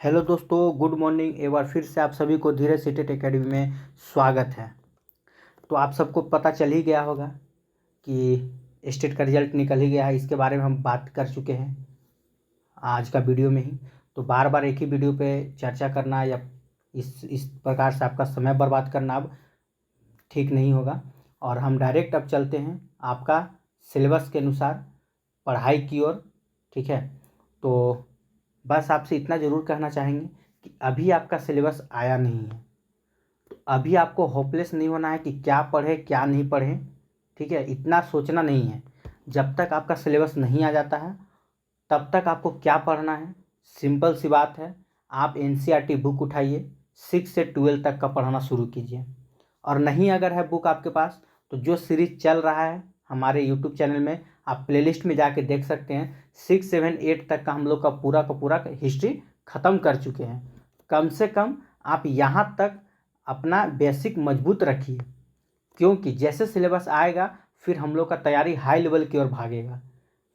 Hello दोस्तों, good morning. एक बार फिर से आप सभी को धीरज सीटेट एकेडमी में स्वागत है। तो आप सबको पता चल ही गया होगा कि स्टेट का रिजल्ट निकल ही गया है। इसके बारे में हम बात कर चुके हैं आज का वीडियो में ही। तो बार बार एक ही वीडियो पे चर्चा करना या इस प्रकार से आपका समय बर्बाद करना अब ठीक नहीं होगा। और हम डायरेक्ट अब चलते हैं आपका सिलेबस के अनुसार पढ़ाई की ओर। ठीक है, तो बस आपसे इतना ज़रूर कहना चाहेंगे कि अभी आपका सिलेबस आया नहीं है, तो अभी आपको होपलेस नहीं होना है कि क्या पढ़ें क्या नहीं पढ़ें। ठीक है, इतना सोचना नहीं है। जब तक आपका सिलेबस नहीं आ जाता है तब तक आपको क्या पढ़ना है, सिंपल सी बात है। आप एनसीईआरटी बुक उठाइए, 6 से 12 तक का पढ़ना शुरू कीजिए। और नहीं अगर है बुक आपके पास, तो जो सीरीज चल रहा है हमारे यूट्यूब चैनल में आप प्लेलिस्ट में जाके देख सकते हैं। 6, 7, 8 तक का हम लोग का पूरा हिस्ट्री ख़त्म कर चुके हैं। कम से कम आप यहाँ तक अपना बेसिक मजबूत रखिए, क्योंकि जैसे सिलेबस आएगा फिर हम लोग का तैयारी हाई लेवल की ओर भागेगा।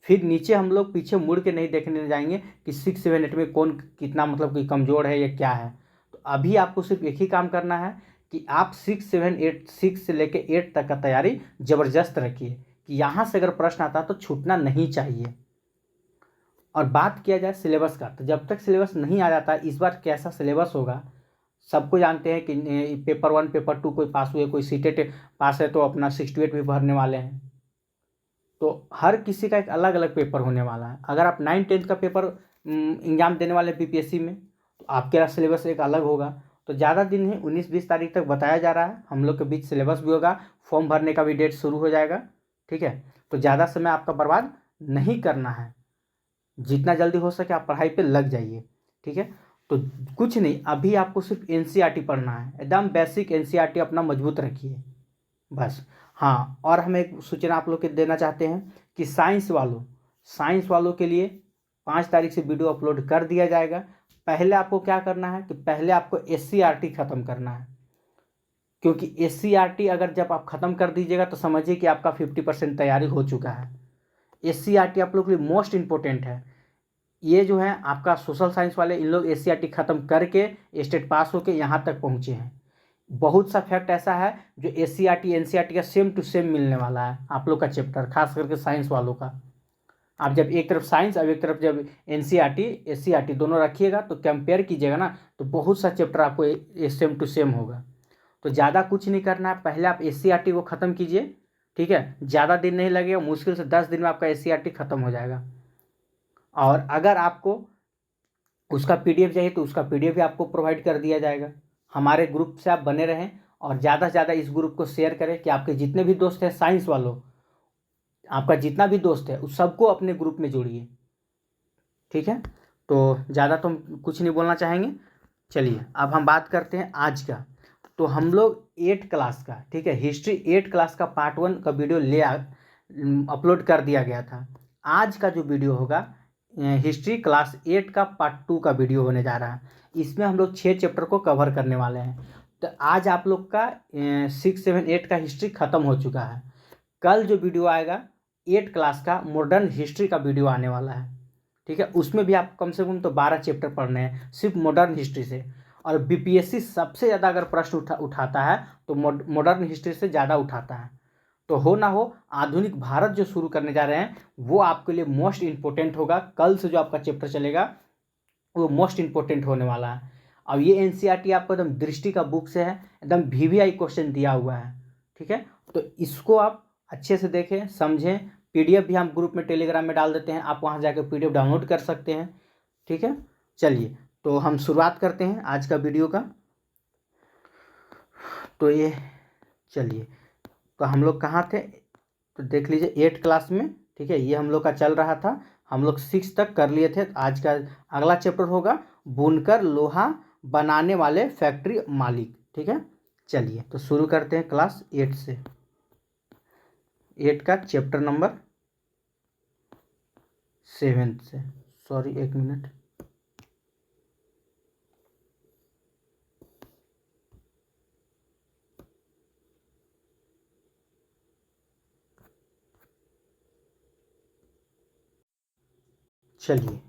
फिर नीचे हम लोग पीछे मुड़ के नहीं देखने जाएंगे कि 6, 7, 8 में कौन कितना मतलब कि कमज़ोर है या क्या है। तो अभी आपको सिर्फ एक ही काम करना है कि आप 6, 7, 8 6 से लेके 8 तक का तैयारी ज़बरदस्त रखिए कि यहाँ से अगर प्रश्न आता है तो छूटना नहीं चाहिए। और बात किया जाए सिलेबस का, तो जब तक सिलेबस नहीं आ जाता, इस बार कैसा सिलेबस होगा सबको जानते हैं कि पेपर 1 पेपर 2 कोई पास हुए, कोई सीटेट पास है तो अपना 68 भी भरने वाले हैं। तो हर किसी का एक अलग अलग पेपर होने वाला है। अगर आप 9, 10 का पेपर एग्जाम देने वाले बीपीएससी में, तो आपके सिलेबस एक अलग होगा। तो ज़्यादा दिन नहीं, 19-20 तारीख तक बताया जा रहा है। हम लोग के बीच सिलेबस भी होगा, फॉर्म भरने का भी डेट शुरू हो जाएगा। ठीक है, तो ज़्यादा समय आपका बर्बाद नहीं करना है। जितना जल्दी हो सके आप पढ़ाई पे लग जाइए। ठीक है, तो कुछ नहीं, अभी आपको सिर्फ एनसीईआरटी पढ़ना है। एकदम बेसिक एनसीईआरटी अपना मजबूत रखिए बस। हाँ, और हम एक सूचना आप लोग के देना चाहते हैं कि साइंस वालों के लिए 5 तारीख से वीडियो अपलोड कर दिया जाएगा। पहले आपको क्या करना है कि पहले आपको एससीईआरटी ख़त्म करना है, क्योंकि एससीईआरटी अगर जब आप ख़त्म कर दीजिएगा तो समझिए कि आपका 50% तैयारी हो चुका है। एससीईआरटी आप लोग के लिए मोस्ट इंपॉर्टेंट है। ये जो है आपका सोशल साइंस वाले, इन लोग एससीईआरटी ख़त्म करके स्टेट पास होके यहाँ तक पहुँचे हैं। बहुत सा फैक्ट ऐसा है जो एससीईआरटी एनसीईआरटी का सेम टू सेम मिलने वाला है आप लोग का चैप्टर, खास करके साइंस वालों का। आप जब एक तरफ साइंस और एक तरफ जब एनसीईआरटी एससीईआरटी दोनों रखिएगा तो कंपेयर कीजिएगा ना, तो बहुत सा चैप्टर आपको सेम टू सेम होगा। तो ज़्यादा कुछ नहीं करना है, पहले आप एससीईआरटी को ख़त्म कीजिए। ठीक है, ज़्यादा दिन नहीं लगेगा, मुश्किल से 10 दिन में आपका एससीईआरटी ख़त्म हो जाएगा। और अगर आपको उसका पीडीएफ चाहिए तो उसका पीडीएफ भी आपको प्रोवाइड कर दिया जाएगा। हमारे ग्रुप से आप बने रहें और ज़्यादा से ज़्यादा इस ग्रुप को शेयर करें कि आपके जितने भी दोस्त हैं साइंस वालों, आपका जितना भी दोस्त है उस सबको अपने ग्रुप में जोड़िए। ठीक है, तो ज़्यादा तो हम कुछ नहीं बोलना चाहेंगे। चलिए अब हम बात करते हैं आज का। तो हम लोग 8 क्लास का, ठीक है, हिस्ट्री 8 क्लास का पार्ट 1 का वीडियो अपलोड कर दिया गया था। आज का जो वीडियो होगा हिस्ट्री क्लास 8 का पार्ट 2 का वीडियो होने जा रहा है। इसमें हम लोग 6 चैप्टर को कवर करने वाले हैं। तो आज आप लोग का 6, 7, 8 का हिस्ट्री ख़त्म हो चुका है। कल जो वीडियो आएगा 8 क्लास का मॉडर्न हिस्ट्री का वीडियो आने वाला है। ठीक है, उसमें भी आप कम से कम तो 12 चैप्टर पढ़ने हैं सिर्फ मॉडर्न हिस्ट्री से। और बीपीएससी सबसे ज़्यादा अगर प्रश्न उठाता है तो मॉडर्न हिस्ट्री से ज़्यादा उठाता है। तो हो ना हो, आधुनिक भारत जो शुरू करने जा रहे हैं वो आपके लिए मोस्ट इम्पोर्टेंट होगा। कल से जो आपका चैप्टर चलेगा वो मोस्ट इम्पोर्टेंट होने वाला है। अब ये एनसीईआरटी आपको एकदम दृष्टि का बुक से है, एकदम वीवीआई क्वेश्चन दिया हुआ है। ठीक है, तो इसको आप अच्छे से देखें समझें। पीडीएफ भी हम ग्रुप में टेलीग्राम में डाल देते हैं, आप वहाँ जाकर पीडीएफ डाउनलोड कर सकते हैं। ठीक है, चलिए तो हम शुरुआत करते हैं आज का वीडियो का। तो ये चलिए, तो हम लोग कहाँ थे तो देख लीजिए 8 क्लास में। ठीक है, ये हम लोग का चल रहा था, हम लोग 6 तक कर लिए थे। आज का अगला चैप्टर होगा बुनकर लोहा बनाने वाले फैक्ट्री मालिक। ठीक है, चलिए तो शुरू करते हैं क्लास 8 से। 8 का चैप्टर नंबर 7 से, सॉरी एक मिनट। चलिए,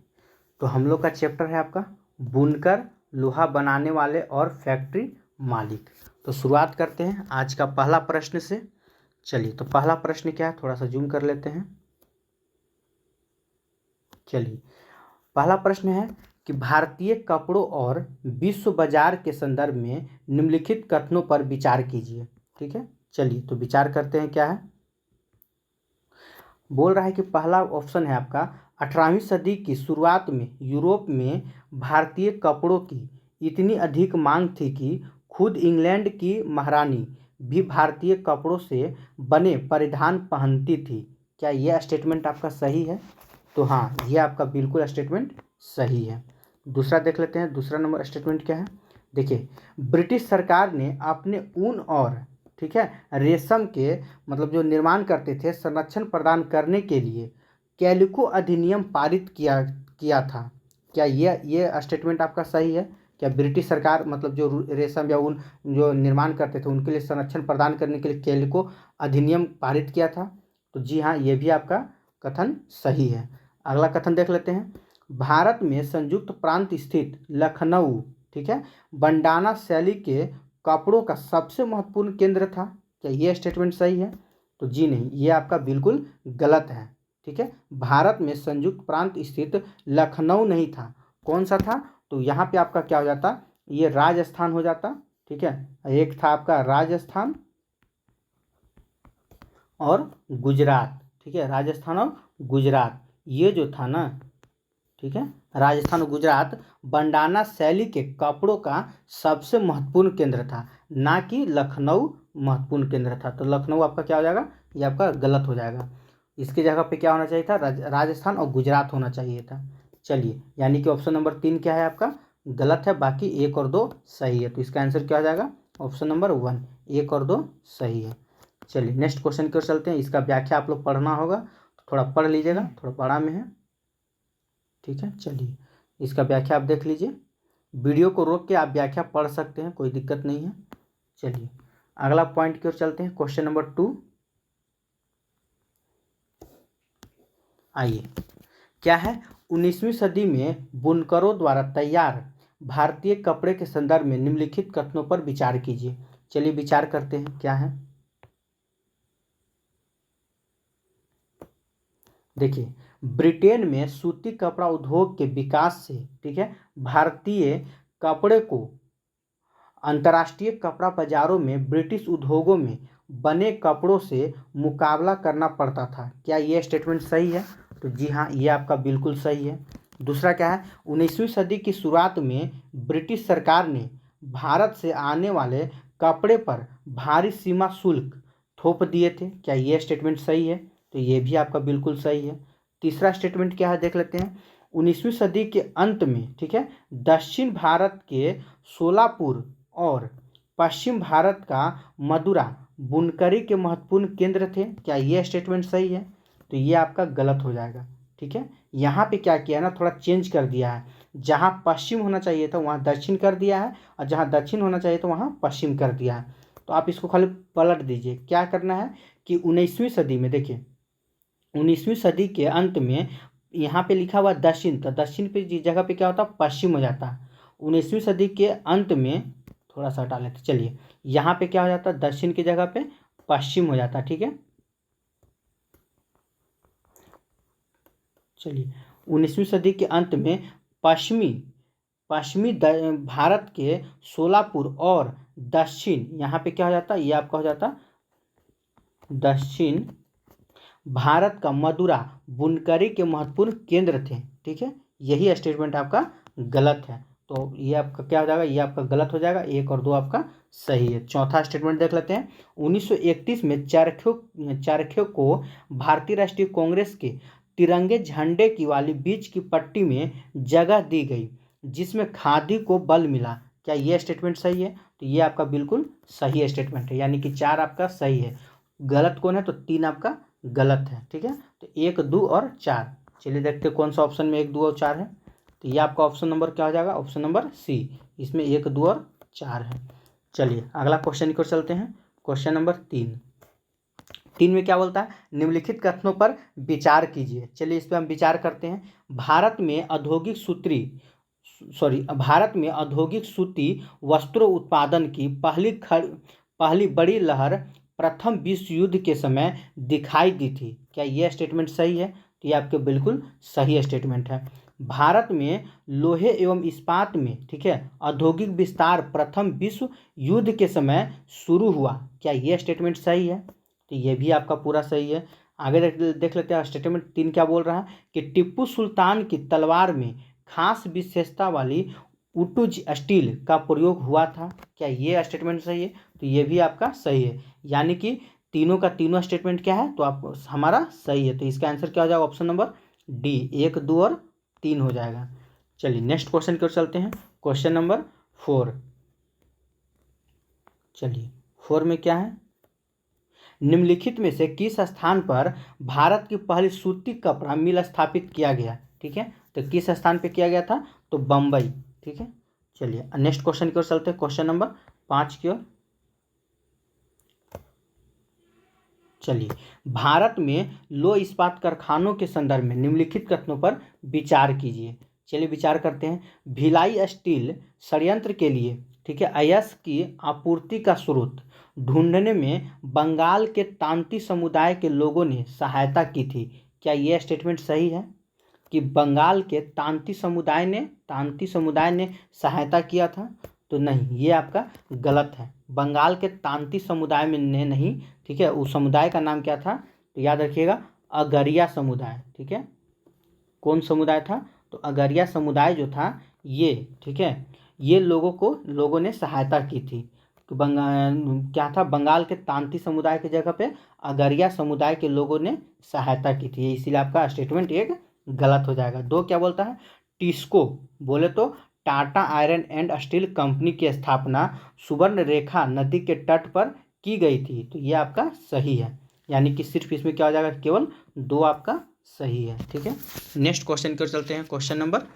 तो हम लोग का चैप्टर है आपका बुनकर, लोहा बनाने वाले और फैक्ट्री मालिक। तो शुरुआत करते हैं आज का पहला प्रश्न से। चलिए, तो पहला प्रश्न क्या है, थोड़ा सा जूम कर लेते हैं। चलिए, पहला प्रश्न है कि भारतीय कपड़ों और विश्व बाजार के संदर्भ में निम्नलिखित कथनों पर विचार कीजिए। ठीक है, चलिए तो विचार करते हैं। क्या है, बोल रहा है कि पहला ऑप्शन है आपका, 18वीं सदी की शुरुआत में यूरोप में भारतीय कपड़ों की इतनी अधिक मांग थी कि खुद इंग्लैंड की महारानी भी भारतीय कपड़ों से बने परिधान पहनती थी। क्या यह स्टेटमेंट आपका सही है? तो हाँ, यह आपका बिल्कुल स्टेटमेंट सही है। दूसरा देख लेते हैं, दूसरा नंबर स्टेटमेंट क्या है। देखिए, ब्रिटिश सरकार ने अपने ऊन और ठीक है रेशम के मतलब जो निर्माण करते थे संरक्षण प्रदान करने के लिए कैलिको अधिनियम पारित किया किया था। क्या ये स्टेटमेंट आपका सही है? क्या ब्रिटिश सरकार मतलब जो रेशम या ऊन जो निर्माण करते थे उनके लिए संरक्षण प्रदान करने के लिए कैलिको अधिनियम पारित किया था? तो जी हाँ, ये भी आपका कथन सही है। अगला कथन देख लेते हैं। भारत में संयुक्त प्रांत स्थित लखनऊ ठीक है बंडाना शैली के कपड़ों का सबसे महत्वपूर्ण केंद्र था। क्या ये स्टेटमेंट सही है? तो जी नहीं, ये आपका बिल्कुल गलत है। ठीक है, भारत में संयुक्त प्रांत स्थित लखनऊ नहीं था। कौन सा था? तो यहाँ पे आपका क्या हो जाता, ये राजस्थान हो जाता। ठीक है, एक था आपका राजस्थान और गुजरात। ठीक है, राजस्थान और गुजरात ये जो था ना, ठीक है, राजस्थान और गुजरात बंडाना शैली के कपड़ों का सबसे महत्वपूर्ण केंद्र था, ना कि लखनऊ महत्वपूर्ण केंद्र था। तो लखनऊ आपका क्या हो जाएगा, ये आपका गलत हो जाएगा। इसकी जगह पे क्या होना चाहिए था, राजस्थान और गुजरात होना चाहिए था। चलिए, यानी कि ऑप्शन नंबर 3 क्या है आपका, गलत है, बाकी 1 और 2 सही है। तो इसका आंसर क्या हो जाएगा, ऑप्शन नंबर 1, 1 और 2 सही है। चलिए, नेक्स्ट क्वेश्चन की ओर चलते हैं। इसका व्याख्या आप लोग पढ़ना होगा, तो थोड़ा पढ़ लीजिएगा, थोड़ा बड़ा में है। ठीक है, चलिए इसका व्याख्या आप देख लीजिए। वीडियो को रोक के आप व्याख्या पढ़ सकते हैं, कोई दिक्कत नहीं है। चलिए, अगला पॉइंट की ओर चलते हैं, क्वेश्चन नंबर 2। आइए, क्या है, 19वीं सदी में बुनकरों द्वारा तैयार भारतीय कपड़े के संदर्भ में निम्नलिखित कथनों पर विचार कीजिए। चलिए विचार करते हैं। क्या है, देखिए, ब्रिटेन में सूती कपड़ा उद्योग के विकास से ठीक है भारतीय कपड़े को अंतर्राष्ट्रीय कपड़ा बाजारों में ब्रिटिश उद्योगों में बने कपड़ों से मुकाबला करना पड़ता था। क्या ये स्टेटमेंट सही है? तो जी हाँ, ये आपका बिल्कुल सही है। दूसरा क्या है, 19वीं सदी की शुरुआत में ब्रिटिश सरकार ने भारत से आने वाले कपड़े पर भारी सीमा शुल्क थोप दिए थे। क्या ये स्टेटमेंट सही है? तो ये भी आपका बिल्कुल सही है। तीसरा स्टेटमेंट क्या है, देख लेते हैं। 19वीं सदी के अंत में ठीक है दक्षिण भारत के सोलापुर और पश्चिम भारत का मदुरा बुनकरी के महत्वपूर्ण केंद्र थे। क्या ये स्टेटमेंट सही है? तो ये आपका गलत हो जाएगा। ठीक है, यहाँ पे क्या किया है ना, थोड़ा चेंज कर दिया है। जहाँ पश्चिम होना चाहिए था वहाँ दक्षिण कर दिया है, और जहाँ दक्षिण होना चाहिए था वहाँ पश्चिम कर दिया है। तो आप इसको खाली पलट दीजिए। क्या करना है कि 19वीं सदी में, देखिए 19वीं सदी के अंत में यहाँ पे लिखा हुआ दक्षिण, तो दक्षिण पे जगह पे क्या होता, पश्चिम हो जाता। 19वीं सदी के अंत में थोड़ा सा हटा लेते, चलिए यहाँ पे क्या हो जाता, दक्षिण की जगह पे पश्चिम हो जाता। ठीक है, चलिए 19वीं सदी के अंत में पश्चिमी पश्चिमी भारत के सोलापुर और दक्षिण यहाँ पे क्या हो जाता, ये आपका हो जाता दक्षिण भारत का मदुरा बुनकरी के महत्वपूर्ण केंद्र थे। ठीक है, यही स्टेटमेंट आपका गलत है। तो ये आपका क्या हो जाएगा, ये आपका गलत हो जाएगा। 1 और 2 आपका सही है। चौथा स्टेटमेंट देख लेते हैं। 1931 में चरखे को भारतीय राष्ट्रीय कांग्रेस के तिरंगे झंडे की वाली बीच की पट्टी में जगह दी गई, जिसमें खादी को बल मिला। क्या ये स्टेटमेंट सही है? तो ये आपका बिल्कुल सही स्टेटमेंट है, यानी कि 4 आपका सही है। गलत कौन है, तो 3 आपका गलत है। ठीक है, तो 1, 2 और 4। चलिए देखते हैं कौन सा ऑप्शन में 1, 2 और 4 है। तो ये आपका ऑप्शन नंबर क्या हो जाएगा, ऑप्शन नंबर सी, इसमें 1, 2 और 4 है। चलिए अगला क्वेश्चन की ओर चलते हैं। क्वेश्चन नंबर 3 में क्या बोलता है, निम्नलिखित कथनों पर विचार कीजिए। चलिए इस पर हम विचार करते हैं। भारत में औद्योगिक भारत में औद्योगिक सूती वस्त्रों उत्पादन की पहली बड़ी लहर प्रथम विश्व युद्ध के समय दिखाई दी थी। क्या यह स्टेटमेंट सही है? तो ये आपके बिल्कुल सही स्टेटमेंट है। भारत में लोहे एवं इस्पात में, ठीक है, औद्योगिक विस्तार प्रथम विश्व युद्ध के समय शुरू हुआ। क्या यह स्टेटमेंट सही है? तो ये भी आपका पूरा सही है। आगे देख लेते हैं स्टेटमेंट 3 क्या बोल रहा है कि टिप्पू सुल्तान की तलवार में खास विशेषता वाली उटुज स्टील का प्रयोग हुआ था। क्या ये स्टेटमेंट सही है? तो ये भी आपका सही है। यानी कि तीनों का तीनों स्टेटमेंट क्या है, तो आप हमारा सही है। तो इसका आंसर क्या हो जाएगा? ऑप्शन नंबर डी, 1, 2 और 3 हो जाएगा। चलिए नेक्स्ट क्वेश्चन की ओर चलते हैं। Question number 4। चलिए 4 में क्या है? निम्नलिखित में से किस स्थान पर भारत की पहली सूती कपड़ा मिल स्थापित किया गया? ठीक है, तो किस स्थान पे किया गया था? तो बम्बई। ठीक है, चलिए नेक्स्ट क्वेश्चन की ओर चलते हैं। क्वेश्चन नंबर 5 की ओर। चलिए, भारत में लौह इस्पात कारखानों के संदर्भ में निम्नलिखित कथनों पर विचार कीजिए। चलिए विचार करते हैं। भिलाई स्टील संयंत्र के लिए, ठीक है, अयस्क की आपूर्ति का स्रोत ढूंढने में बंगाल के तांती समुदाय के लोगों ने सहायता की थी। क्या यह स्टेटमेंट सही है कि बंगाल के तांती समुदाय ने सहायता किया था? तो नहीं, ये आपका गलत है। बंगाल के तांती समुदाय में ने नहीं, ठीक है, उस समुदाय का नाम क्या था? तो याद रखिएगा, अगरिया समुदाय। ठीक है, कौन समुदाय था? तो अगरिया समुदाय जो था ये, ठीक है, ये लोगों ने सहायता की थी। तो क्या था? बंगाल के तांती समुदाय की जगह पे अगरिया समुदाय के लोगों ने सहायता की थी, इसीलिए आपका स्टेटमेंट एक गलत हो जाएगा। 2 क्या बोलता है? टिस्को बोले तो Tata iron and steel company की स्थापना सुवर्णरेखा नदी के तट पर की गई थी। तो ये आपका सही है, यानी कि सिर्फ इसमें क्या हो जाएगा? केवल 2 आपका सही है। ठीक है, नेक्स्ट क्वेश्चन की ओर चलते हैं। क्वेश्चन नंबर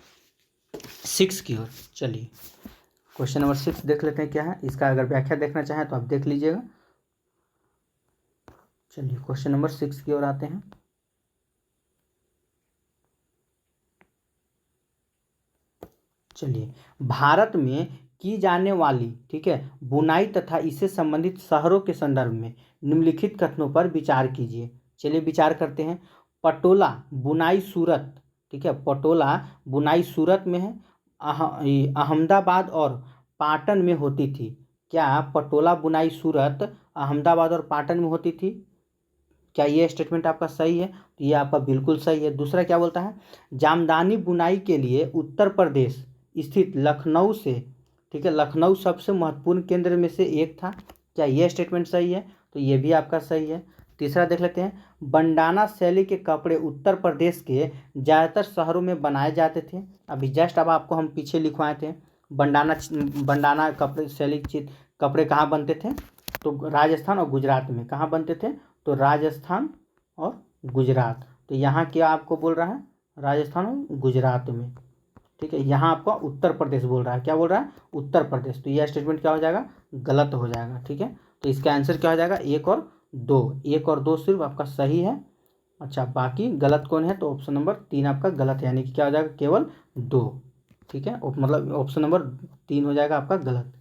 6 की ओर। चलिए क्वेश्चन नंबर 6 देख लेते हैं क्या है। इसका अगर व्याख्या देखना चाहें तो आप देख लीजिएगा। चलिए क्वेश्चन नंबर 6 की ओर आते हैं। चलिए, भारत में की जाने वाली, ठीक है, बुनाई तथा इससे संबंधित शहरों के संदर्भ में निम्नलिखित कथनों पर विचार कीजिए। चलिए विचार करते हैं। पटोला बुनाई सूरत, ठीक है, पटोला बुनाई सूरत में है। अहमदाबाद और पाटन में होती थी। क्या पटोला बुनाई सूरत अहमदाबाद और पाटन में होती थी? क्या ये स्टेटमेंट आपका सही है? तो ये आपका बिल्कुल सही है। दूसरा क्या बोलता है? जामदानी बुनाई के लिए उत्तर प्रदेश स्थित लखनऊ से, ठीक है, लखनऊ सबसे महत्वपूर्ण केंद्र में से एक था। क्या ये स्टेटमेंट सही है? तो ये भी आपका सही है। तीसरा देख लेते हैं। बंडाना शैली के कपड़े उत्तर प्रदेश के ज़्यादातर शहरों में बनाए जाते थे। अभी जस्ट अब आपको हम पीछे लिखवाए थे, बंडाना कपड़े शैली कपड़े कहाँ बनते थे? तो राजस्थान और गुजरात में। कहाँ बनते थे? तो राजस्थान और गुजरात। तो यहाँ क्या आपको बोल रहा है? राजस्थान और गुजरात में। ठीक है, यहाँ आपको उत्तर प्रदेश बोल रहा है। क्या बोल रहा है? उत्तर प्रदेश। तो यह स्टेटमेंट क्या हो जाएगा? गलत हो जाएगा। ठीक है, तो इसका आंसर क्या हो जाएगा? 1 और 2। 1 और 2 सिर्फ आपका सही है। अच्छा, बाकी गलत कौन है? तो ऑप्शन नंबर 3 आपका गलत है, यानी कि क्या हो जाएगा? केवल 2। ठीक है, मतलब ऑप्शन नंबर 3 हो जाएगा आपका गलत।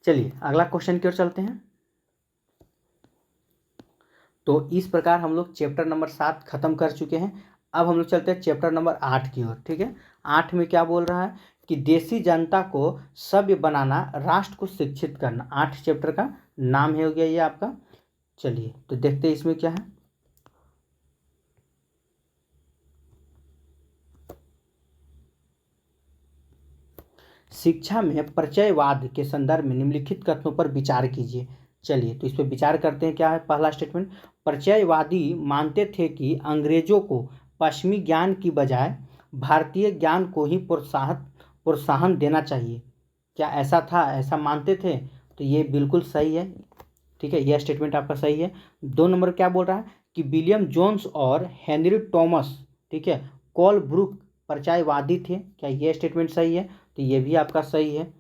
चलिए अगला क्वेश्चन की ओर चलते हैं। तो इस प्रकार हम लोग चैप्टर नंबर 7 खत्म कर चुके हैं। अब हम लोग चलते हैं चैप्टर नंबर 8 की ओर। ठीक है, 8 में क्या बोल रहा है कि देशी जनता को सभ्य बनाना, राष्ट्र को शिक्षित करना। 8 चैप्टर का नाम है, हो गया ये आपका। चलिए तो देखते हैं इसमें क्या है। शिक्षा में परिचयवाद के संदर्भ में निम्नलिखित कथनों पर विचार कीजिए। चलिए तो इस पर विचार करते हैं। क्या है पहला स्टेटमेंट? परिचयवादी मानते थे कि अंग्रेजों को पश्चिमी ज्ञान की बजाय भारतीय ज्ञान को ही प्रोत्साहन देना चाहिए। क्या ऐसा था? ऐसा मानते थे? तो ये बिल्कुल सही है। ठीक है, यह स्टेटमेंट आपका सही है। 2 नंबर क्या बोल रहा है कि विलियम जोन्स और हेनरी टॉमस, ठीक है, कोलब्रुक परिचयवादी थे। क्या यह स्टेटमेंट सही है? तो ये भी आपका सही है।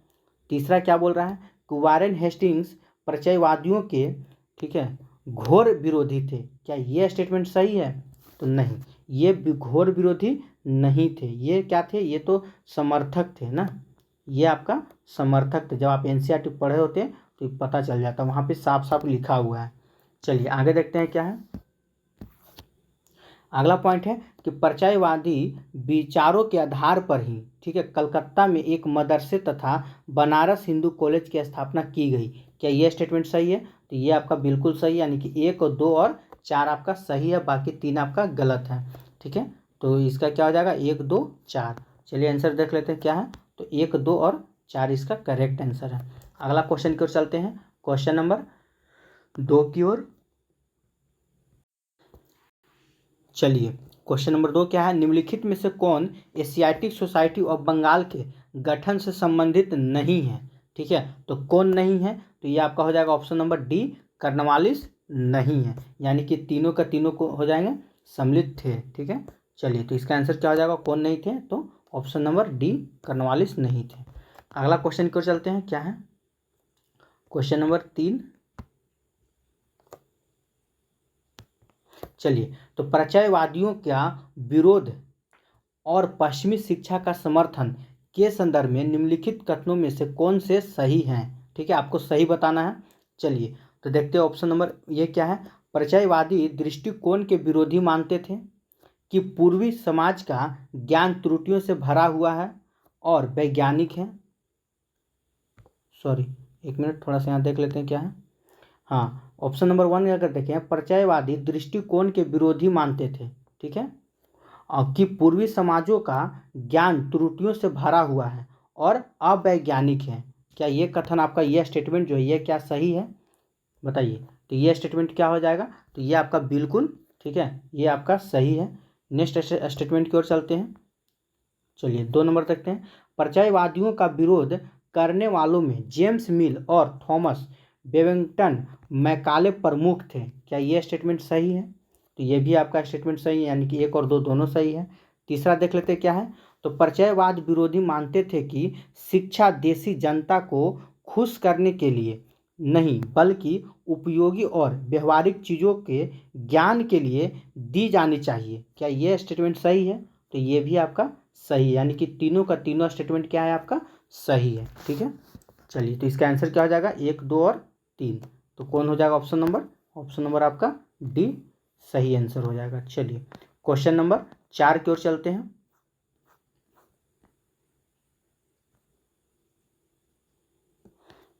तीसरा क्या बोल रहा है कि वारेन हेस्टिंग्स परिचयवादियों के, ठीक है, घोर विरोधी थे। क्या यह स्टेटमेंट सही है? तो नहीं, ये घोर विरोधी नहीं थे, ये क्या थे, ये तो समर्थक थे ना, ये आपका समर्थक थे। जब आप एनसीईआरटी पढ़े होते तो पता चल जाता, वहाँ पे साफ साफ लिखा हुआ है। चलिए आगे देखते हैं क्या है। अगला पॉइंट है कि परिचयवादी विचारों के आधार पर ही, ठीक है, कलकत्ता में एक मदरसे तथा बनारस हिंदू कॉलेज की स्थापना की गई। क्या ये स्टेटमेंट सही है? तो ये आपका बिल्कुल सही है, यानी कि 1 और 2 और 4 आपका सही है, बाकी 3 आपका गलत है। ठीक है, तो इसका क्या हो जाएगा, 1 2 4। चलिए आंसर देख लेते हैं क्या है। तो 1 2 और 4 इसका करेक्ट आंसर है। अगला क्वेश्चन की ओर चलते हैं, क्वेश्चन नंबर 2 की ओर। चलिए क्वेश्चन नंबर 2 क्या है, निम्नलिखित में से कौन एशियाटिक सोसाइटी ऑफ बंगाल के गठन से संबंधित नहीं है? ठीक है, तो कौन नहीं है, तो ये आपका हो जाएगा ऑप्शन नंबर डी, कर्नवालिस नहीं है, यानी कि तीनों का तीनों को हो जाएंगे सम्मिलित थे। ठीक है, चलिए तो इसका आंसर क्या हो जाएगा, कौन नहीं थे, तो ऑप्शन नंबर डी, कर्नवालिस नहीं थे। अगला क्वेश्चन की ओर चलते हैं, क्या है क्वेश्चन नंबर 3। चलिए, तो परिचयवादियों का विरोध और पश्चिमी शिक्षा का समर्थन के संदर्भ में निम्नलिखित कथनों में से कौन से सही हैं? ठीक है, आपको सही बताना है। चलिए तो देखते हैं ऑप्शन नंबर ये क्या है, परिचयवादी दृष्टिकोण के विरोधी मानते थे कि पूर्वी समाज का ज्ञान त्रुटियों से भरा हुआ है और वैज्ञानिक है। सॉरी, एक मिनट, थोड़ा सा यहाँ देख लेते हैं क्या है। हाँ, ऑप्शन नंबर 1 अगर देखें, परिचयवादी दृष्टिकोण के विरोधी मानते थे, ठीक है, कि पूर्वी समाजों का ज्ञान त्रुटियों से भरा हुआ है और अवैज्ञानिक है। क्या ये कथन आपका, यह स्टेटमेंट जो है ये क्या सही है, बताइए। तो ये स्टेटमेंट क्या हो जाएगा, तो ये आपका बिल्कुल, ठीक है, ये आपका सही है। नेक्स्ट स्टेटमेंट की ओर चलते हैं। चलिए 2 नंबर देखते हैं, परिचयवादियों का विरोध करने वालों में जेम्स मिल और थॉमस बेबिंगटन मैकाले प्रमुख थे। क्या ये स्टेटमेंट सही है? तो ये भी आपका स्टेटमेंट सही है, यानी कि 1 और 2 दोनों सही है। तीसरा देख लेते क्या है, तो परिचयवाद विरोधी मानते थे कि शिक्षा देशी जनता को खुश करने के लिए नहीं बल्कि उपयोगी और व्यवहारिक चीज़ों के ज्ञान के लिए दी जानी चाहिए। क्या ये स्टेटमेंट सही है? तो ये भी आपका सही है, यानी कि तीनों का तीनों स्टेटमेंट क्या है आपका सही है। ठीक है, चलिए तो इसका आंसर क्या हो जाएगा, 1 2 और 3, तो कौन हो जाएगा ऑप्शन नंबर आपका डी सही आंसर हो जाएगा। चलिए क्वेश्चन नंबर 4 की ओर चलते हैं।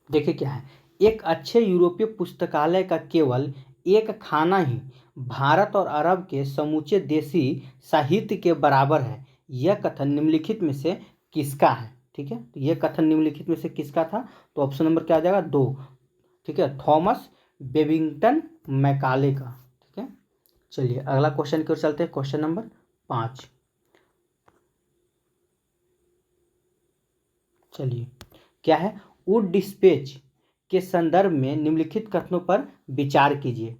देखिए क्या है, एक अच्छे यूरोपीय पुस्तकालय का केवल एक खाना ही भारत और अरब के समूचे देसी साहित्य के बराबर है। यह कथन निम्नलिखित में से किसका है? ठीक है, तो यह कथन निम्नलिखित में से किसका था, तो ऑप्शन नंबर क्या आ जाएगा 2, ठीक है, थॉमस बेबिंगटन मैकाले का। ठीक है, चलिए अगला क्वेश्चन की ओर चलते हैं, क्वेश्चन नंबर 5। चलिए क्या है, वुड डिस्पैच के संदर्भ में निम्नलिखित कथनों पर विचार कीजिए।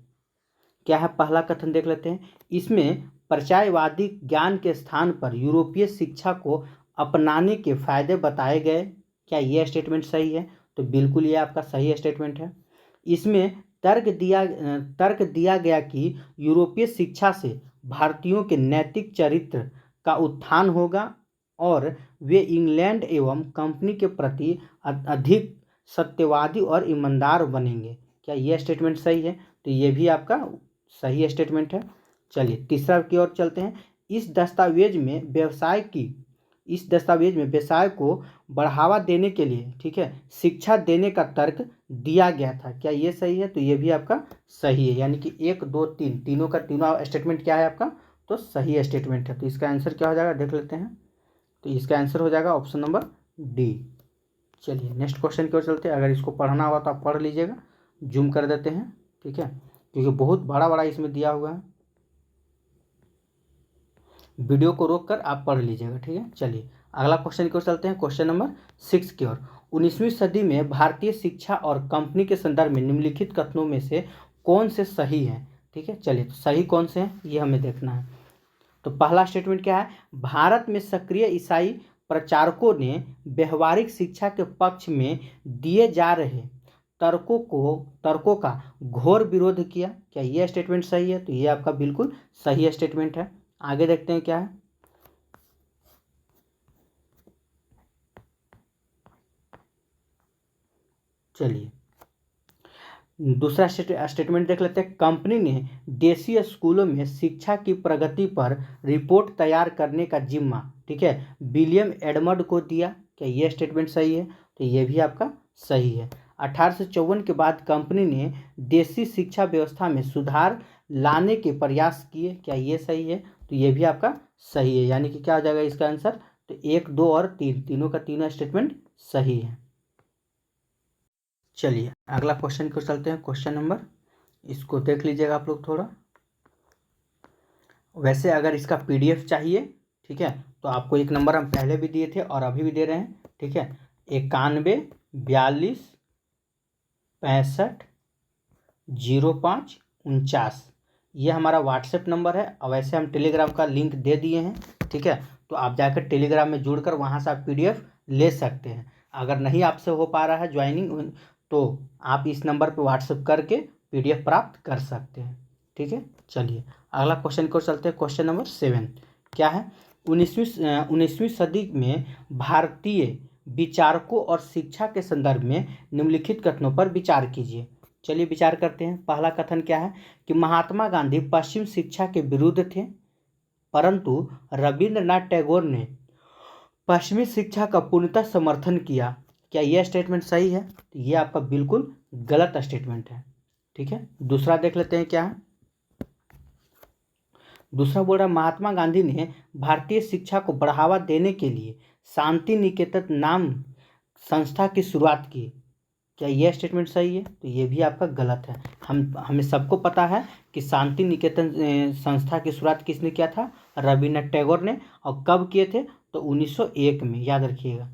क्या है, पहला कथन देख लेते हैं, इसमें परिचयवादी ज्ञान के स्थान पर यूरोपीय शिक्षा को अपनाने के फायदे बताए गए। क्या यह स्टेटमेंट सही है? तो बिल्कुल ये आपका सही स्टेटमेंट है। इसमें तर्क दिया गया कि यूरोपीय शिक्षा से भारतीयों के नैतिक चरित्र का उत्थान होगा और वे इंग्लैंड एवं कंपनी के प्रति अधिक सत्यवादी और ईमानदार बनेंगे। क्या यह स्टेटमेंट सही है? तो ये भी आपका सही स्टेटमेंट है। चलिए तीसरा की ओर चलते हैं, इस दस्तावेज में व्यवसाय को बढ़ावा देने के लिए, ठीक है, शिक्षा देने का तर्क दिया गया था। क्या ये सही है? तो ये भी आपका सही है, यानी कि 1 2 3 तीनों का तीनों स्टेटमेंट क्या है आपका, तो सही स्टेटमेंट है। तो इसका आंसर क्या हो जाएगा, देख लेते हैं। तो इसका आंसर हो जाएगा ऑप्शन नंबर डी। चलिए नेक्स्ट क्वेश्चन की ओर चलते हैं, अगर इसको पढ़ना हुआ तो आप पढ़ लीजिएगा, जूम कर देते हैं, ठीक है, क्योंकि बहुत बड़ा बड़ा इसमें दिया हुआ है, वीडियो को रोक कर आप पढ़ लीजिएगा, ठीक है। चलिए अगला क्वेश्चन की ओर चलते हैं, क्वेश्चन नंबर 6 की ओर। 19वीं सदी में भारतीय शिक्षा और कंपनी के संदर्भ में निम्नलिखित कथनों में से कौन से सही हैं? ठीक है, चलिए तो सही कौन से हैं ये हमें देखना है। तो पहला स्टेटमेंट क्या है, भारत में सक्रिय ईसाई प्रचारकों ने व्यवहारिक शिक्षा के पक्ष में दिए जा रहे तर्कों का घोर विरोध किया। क्या यह स्टेटमेंट सही है? तो ये आपका बिल्कुल सही स्टेटमेंट है। आगे देखते हैं क्या है। चलिए दूसरा स्टेटमेंट देख लेते हैं। कंपनी ने देसी स्कूलों में शिक्षा की प्रगति पर रिपोर्ट तैयार करने का जिम्मा, ठीक है, विलियम एडमंड को दिया। क्या ये स्टेटमेंट सही है? तो ये भी आपका सही है। 1854 के बाद कंपनी ने देसी शिक्षा व्यवस्था में सुधार लाने के प्रयास किए। क्या ये सही है? तो ये भी आपका सही है, यानी कि क्या हो जाएगा इसका आंसर? तो 1, 2 और 3, तीनों का तीनों स्टेटमेंट सही है। चलिए अगला क्वेश्चन को चलते हैं। क्वेश्चन नंबर, इसको देख लीजिएगा आप लोग थोड़ा। वैसे अगर इसका पीडीएफ चाहिए, ठीक है, तो आपको एक नंबर हम पहले भी दिए थे और अभी भी दे रहे हैं, ठीक है, 91 42 65 05 49, ये हमारा व्हाट्सएप नंबर है। और वैसे हम टेलीग्राम का लिंक दे दिए हैं, ठीक है, तो आप जाकर टेलीग्राम में जुड़कर वहाँ से आप पीडीएफ ले सकते हैं। अगर नहीं आपसे हो पा रहा है ज्वाइनिंग, तो आप इस नंबर पर व्हाट्सएप करके पीडीएफ प्राप्त कर सकते हैं, ठीक है। चलिए अगला क्वेश्चन को चलते हैं। क्वेश्चन नंबर 7 क्या है? 19वीं सदी में भारतीय विचारकों और शिक्षा के संदर्भ में निम्नलिखित कथनों पर विचार कीजिए। चलिए विचार करते हैं। पहला कथन क्या है कि महात्मा गांधी पश्चिम शिक्षा के विरुद्ध थे, परंतु रविंद्रनाथ टैगोर ने पश्चिमी शिक्षा का पूर्णतः समर्थन किया। क्या यह स्टेटमेंट सही है? तो ये आपका बिल्कुल गलत स्टेटमेंट है, ठीक है। दूसरा देख लेते हैं क्या है। दूसरा बोल रहा है महात्मा गांधी ने भारतीय शिक्षा को बढ़ावा देने के लिए शांति निकेतन नाम संस्था की शुरुआत की। क्या यह स्टेटमेंट सही है? तो ये भी आपका गलत है। हमें सबको पता है कि शांति निकेतन संस्था की शुरुआत किसने किया था? रविन्द्रनाथ टैगोर ने। और कब किए थे? तो 1901 में, याद रखिएगा,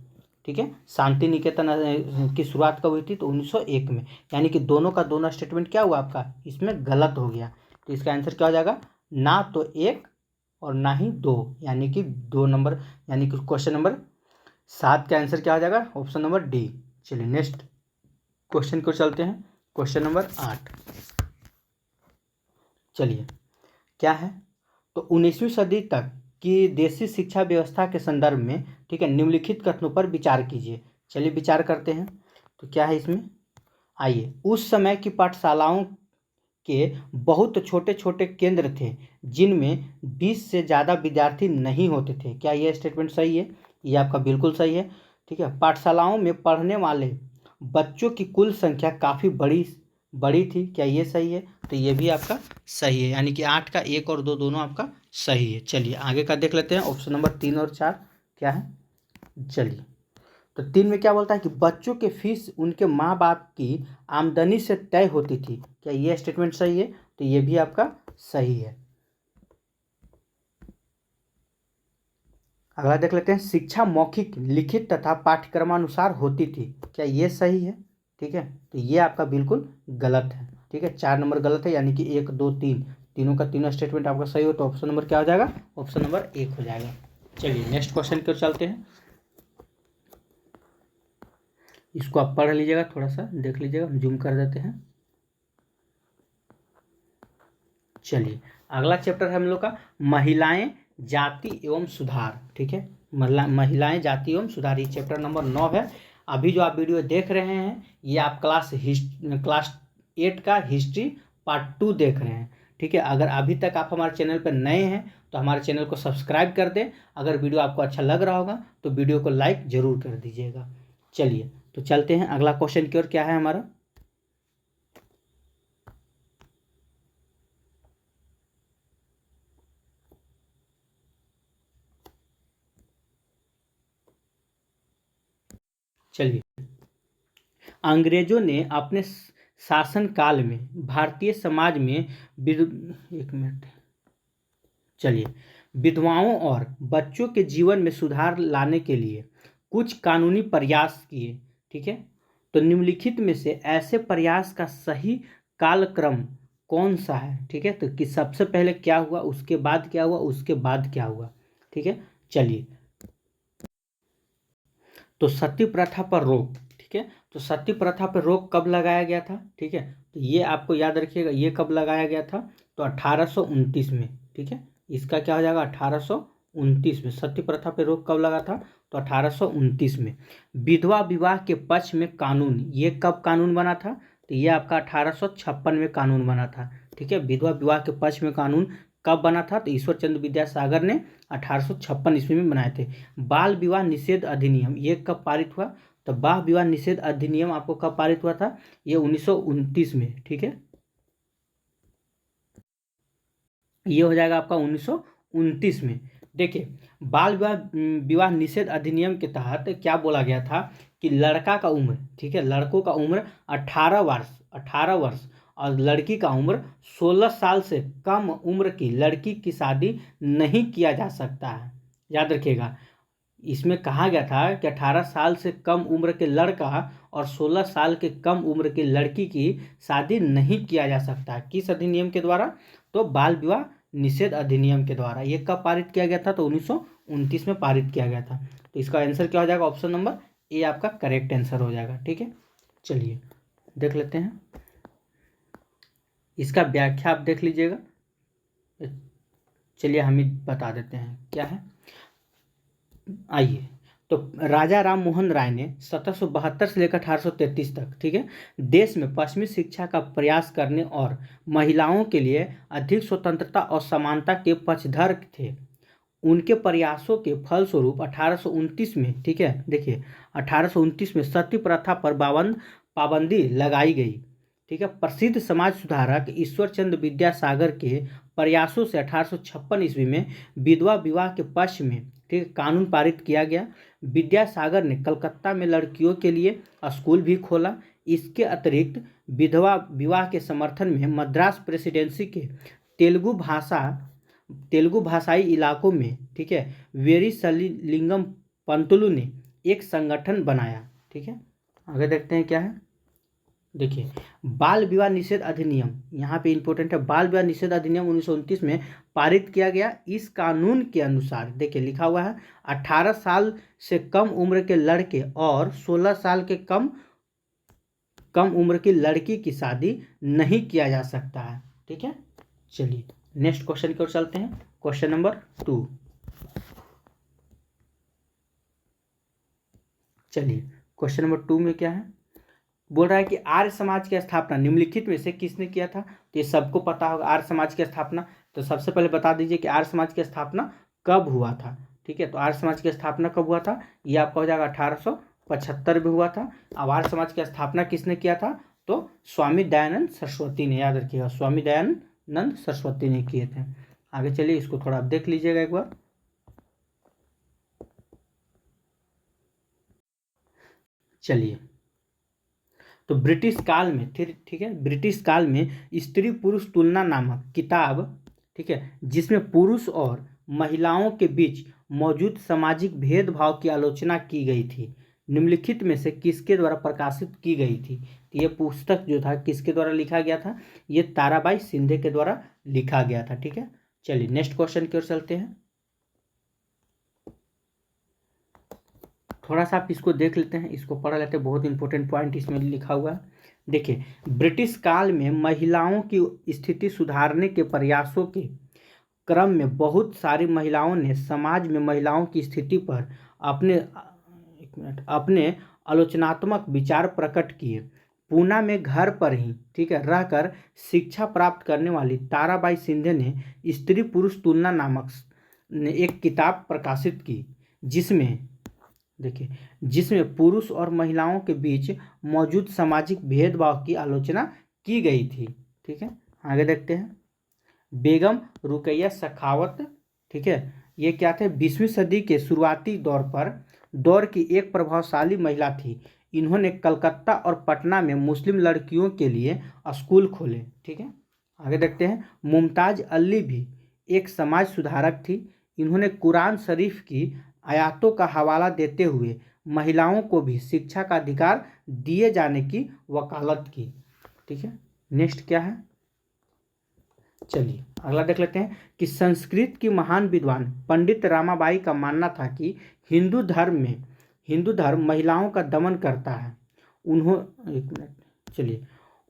ठीक है। शांति निकेतन की शुरुआत कब हुई थी? तो 1901 में। यानी कि दोनों का दोनों स्टेटमेंट क्या हुआ आपका? इसमें गलत हो गया। तो इसका आंसर क्या हो जाएगा? ना तो 1 और ना ही 2, यानी कि 2 नंबर, यानी कि क्वेश्चन नंबर 7 का आंसर क्या हो जाएगा? Option number D. चलिए नेक्स्ट क्वेश्चन को चलते हैं। क्वेश्चन नंबर 8, चलिए क्या है? तो 19वीं सदी तक की देशी शिक्षा व्यवस्था के संदर्भ में, ठीक है, निम्नलिखित कथनों पर विचार कीजिए। चलिए विचार करते हैं। तो क्या है इसमें? आइए, उस समय की पाठशालाओं के बहुत छोटे छोटे केंद्र थे जिनमें 20 से ज़्यादा विद्यार्थी नहीं होते थे। क्या यह स्टेटमेंट सही है? ये आपका बिल्कुल सही है, ठीक है। पाठशालाओं में पढ़ने वाले बच्चों की कुल संख्या काफ़ी बड़ी बड़ी थी। क्या ये सही है? तो ये भी आपका सही है, यानी कि 8 का 1 और 2 दोनों आपका सही है। चलिए आगे का देख लेते हैं। ऑप्शन नंबर 3 और 4 क्या है? चलिए, तो 3 में क्या बोलता है कि बच्चों के फीस उनके माँ बाप की आमदनी से तय होती थी। क्या ये स्टेटमेंट सही है? तो ये भी आपका सही है। अगला देख लेते हैं। शिक्षा मौखिक, लिखित तथा पाठ्यक्रमानुसार होती थी। क्या ये सही है? ठीक है, तो ये आपका बिल्कुल गलत है, ठीक है। 4 नंबर गलत है, यानी कि 1, 2, 3, तीनों का तीनों स्टेटमेंट आपका सही हो तो ऑप्शन नंबर क्या हो जाएगा? ऑप्शन नंबर 1 हो जाएगा। चलिए नेक्स्ट क्वेश्चन की ओर चलते हैं। इसको आप पढ़ लीजिएगा, थोड़ा सा देख लीजिएगा, हम जूम कर देते हैं। चलिए अगला चैप्टर है हम लोग का महिलाएं जाति एवं सुधार, ठीक है। महिलाएं जाति एवं सुधार, ये चैप्टर नंबर 9 है। अभी जो आप वीडियो देख रहे हैं ये आप क्लास 8 का हिस्ट्री पार्ट 2 देख रहे हैं, ठीक है। अगर अभी तक आप हमारे चैनल पर नए हैं तो हमारे चैनल को सब्सक्राइब कर दें। अगर वीडियो आपको अच्छा लग रहा होगा तो वीडियो को लाइक ज़रूर कर दीजिएगा। चलिए तो चलते हैं अगला क्वेश्चन की ओर। क्या है हमारा? चलिए, अंग्रेजों ने अपने शासनकाल में भारतीय समाज में एक मिनट, चलिए, विधवाओं और बच्चों के जीवन में सुधार लाने के लिए कुछ कानूनी प्रयास किए, ठीक है। तो निम्नलिखित में से ऐसे प्रयास का सही कालक्रम कौन सा है? ठीक है, तो कि सबसे पहले क्या हुआ, उसके बाद क्या हुआ, उसके बाद क्या हुआ, ठीक है। चलिए, तो सती प्रथा पर रोक, ठीक है। तो सती प्रथा पर रोक कब लगाया गया था? ठीक है, तो ये आपको याद रखिएगा, ये कब लगाया गया था? तो 1829 में, ठीक है, इसका क्या हो जाएगा 1829 में। सती प्रथा पे रोक कब लगा था? तो 1829 में। विधवा विवाह के पक्ष में कानून, ये कब कानून बना था? तो ये आपका 1856 में कानून बना था। ठीक है, विधवा विवाह के पक्ष में कानून कब बना था? तो ईश्वर चंद्र विद्यासागर ने 1856 ईस्वी में बनाए थे। बाल विवाह निषेध अधिनियम ये कब पारित हुआ? तो बाल विवाह निषेध अधिनियम आपको कब पारित हुआ था? ये 1929 में। ठीक है, ये हो जाएगा आपका 1929 में। देखिए, बाल विवाह विवाह निषेध अधिनियम के तहत क्या बोला गया था कि लड़का का उम्र, ठीक है, लड़कों का उम्र 18 वर्ष और लड़की का उम्र 16 साल से कम उम्र की लड़की की शादी नहीं किया जा सकता है। याद रखिएगा, इसमें कहा गया था कि 18 साल से कम उम्र के लड़का और 16 साल के कम उम्र की लड़की की शादी नहीं किया जा सकता। किस अधिनियम के द्वारा? तो बाल विवाह निषेध अधिनियम के द्वारा। ये कब पारित किया गया था? तो 1929 में पारित किया गया था। तो इसका आंसर क्या हो जाएगा? ऑप्शन नंबर ए आपका करेक्ट आंसर हो जाएगा। ठीक है, चलिए देख लेते हैं, इसका व्याख्या आप देख लीजिएगा। चलिए हम ही बता देते हैं क्या है। आइए, तो राजा राम मोहन राय ने 1772 से लेकर 1833 तक, ठीक है, देश में पश्चिमी शिक्षा का प्रयास करने और महिलाओं के लिए अधिक स्वतंत्रता और समानता के पक्षधर थे। उनके प्रयासों के फलस्वरूप 1829 में, ठीक है, देखिए 1829 में सती प्रथा पर पाबंदी लगाई गई। ठीक है, प्रसिद्ध समाज सुधारक ईश्वर चंद्र विद्यासागर के प्रयासों से 1856 ईस्वी में विधवा विवाह के पक्ष में, ठीक है, कानून पारित किया गया। विद्यासागर ने कलकत्ता में लड़कियों के लिए स्कूल भी खोला। इसके अतिरिक्त विधवा विवाह के समर्थन में मद्रास प्रेसिडेंसी के तेलुगु भाषाई इलाकों में, ठीक है, वेरिसलिंगम पंतुलु ने एक संगठन बनाया। ठीक है, आगे देखते हैं क्या है। देखिए, बाल विवाह निषेध अधिनियम, यहाँ पे इंपॉर्टेंट है, बाल विवाह निषेध अधिनियम 1929 में पारित किया गया। इस कानून के अनुसार देखिए लिखा हुआ है 18 साल से कम उम्र के लड़के और 16 साल के कम उम्र की लड़की की शादी नहीं किया जा सकता है। ठीक है, चलिए नेक्स्ट क्वेश्चन की ओर चलते हैं। Question number 2। चलिए क्वेश्चन नंबर 2 में क्या है, बोल रहा है कि आर्य समाज की स्थापना निम्नलिखित में से किसने किया था? तो ये सबको पता होगा आर्य समाज की स्थापना। तो सबसे पहले बता दीजिए कि आर्य समाज की स्थापना कब हुआ था। ठीक है, तो आर्य समाज की स्थापना कब हुआ था? ये आपका हो जाएगा 1875 में हुआ था। अब आर्य समाज की स्थापना किसने किया था? तो स्वामी दयानंद सरस्वती ने, याद रखिएगा, स्वामी दयानंद सरस्वती ने किए थे। आगे चलिए, इसको थोड़ा आप देख लीजिएगा एक बार। चलिए, तो ब्रिटिश काल में, ठीक है, ब्रिटिश काल में स्त्री पुरुष तुलना नामक किताब, ठीक है, जिसमें पुरुष और महिलाओं के बीच मौजूद सामाजिक भेदभाव की आलोचना की गई थी, निम्नलिखित में से किसके द्वारा प्रकाशित की गई थी? तो ये पुस्तक जो था किसके द्वारा लिखा गया था? ये ताराबाई शिंदे के द्वारा लिखा गया था। ठीक है, चलिए नेक्स्ट क्वेश्चन की ओर चलते हैं। थोड़ा सा आप इसको देख लेते हैं, इसको पढ़ लेते हैं, बहुत इंपॉर्टेंट पॉइंट इसमें लिखा हुआ है। देखिए, ब्रिटिश काल में महिलाओं की स्थिति सुधारने के प्रयासों के क्रम में बहुत सारी महिलाओं ने समाज में महिलाओं की स्थिति पर अपने आलोचनात्मक विचार प्रकट किए। पूना में घर पर ही, ठीक है, रहकर शिक्षा प्राप्त करने वाली ताराबाई शिंदे ने स्त्री पुरुष तुलना नामक एक किताब प्रकाशित की, जिसमें देखिए, जिसमें पुरुष और महिलाओं के बीच मौजूद सामाजिक भेदभाव की आलोचना की गई थी। ठीक है, आगे देखते हैं। बेगम रुकैया सखावत, ठीक है, ये क्या थे? 20वीं सदी के शुरुआती दौर की एक प्रभावशाली महिला थी। इन्होंने कलकत्ता और पटना में मुस्लिम लड़कियों के लिए स्कूल खोले। ठीक है, आगे देखते हैं। मुमताज अली भी एक समाज सुधारक थी। इन्होंने कुरान शरीफ की आयतों का हवाला देते हुए महिलाओं को भी शिक्षा का अधिकार दिए जाने की वकालत की। ठीक है, नेक्स्ट क्या है? चलिए अगला देख लेते हैं कि संस्कृत की महान विद्वान पंडित रामाबाई का मानना था कि हिंदू धर्म महिलाओं का दमन करता है।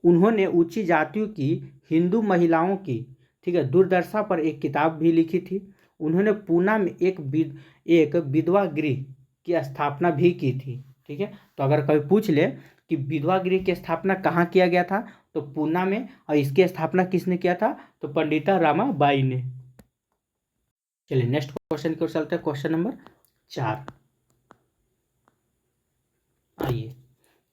उन्होंने ऊंची जातियों की हिंदू महिलाओं की ठीक है, दूरदर्शा पर एक किताब भी लिखी थी। उन्होंने पूना में एक विधवा गृह की स्थापना भी की थी। ठीक है, तो अगर कभी पूछ ले कि विधवा गृह की स्थापना कहाँ किया गया था, तो पूना में, और इसकी स्थापना किसने किया था, तो पंडिता रामाबाई ने। चलिए नेक्स्ट क्वेश्चन की ओर चलते हैं, क्वेश्चन नंबर 4। आइए,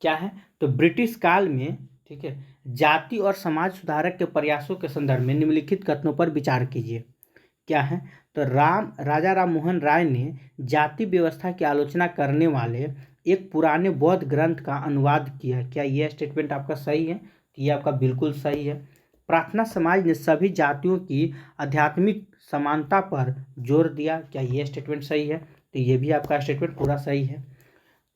क्या है, तो ब्रिटिश काल में, ठीक है, जाति और समाज सुधारक के प्रयासों के संदर्भ में निम्नलिखित कथनों पर विचार कीजिए। क्या है, तो राजा राम मोहन राय ने जाति व्यवस्था की आलोचना करने वाले एक पुराने बौद्ध ग्रंथ का अनुवाद किया। क्या यह स्टेटमेंट आपका सही है? तो ये आपका बिल्कुल सही है। प्रार्थना समाज ने सभी जातियों की आध्यात्मिक समानता पर जोर दिया। क्या यह स्टेटमेंट सही है? तो ये भी आपका स्टेटमेंट पूरा सही है।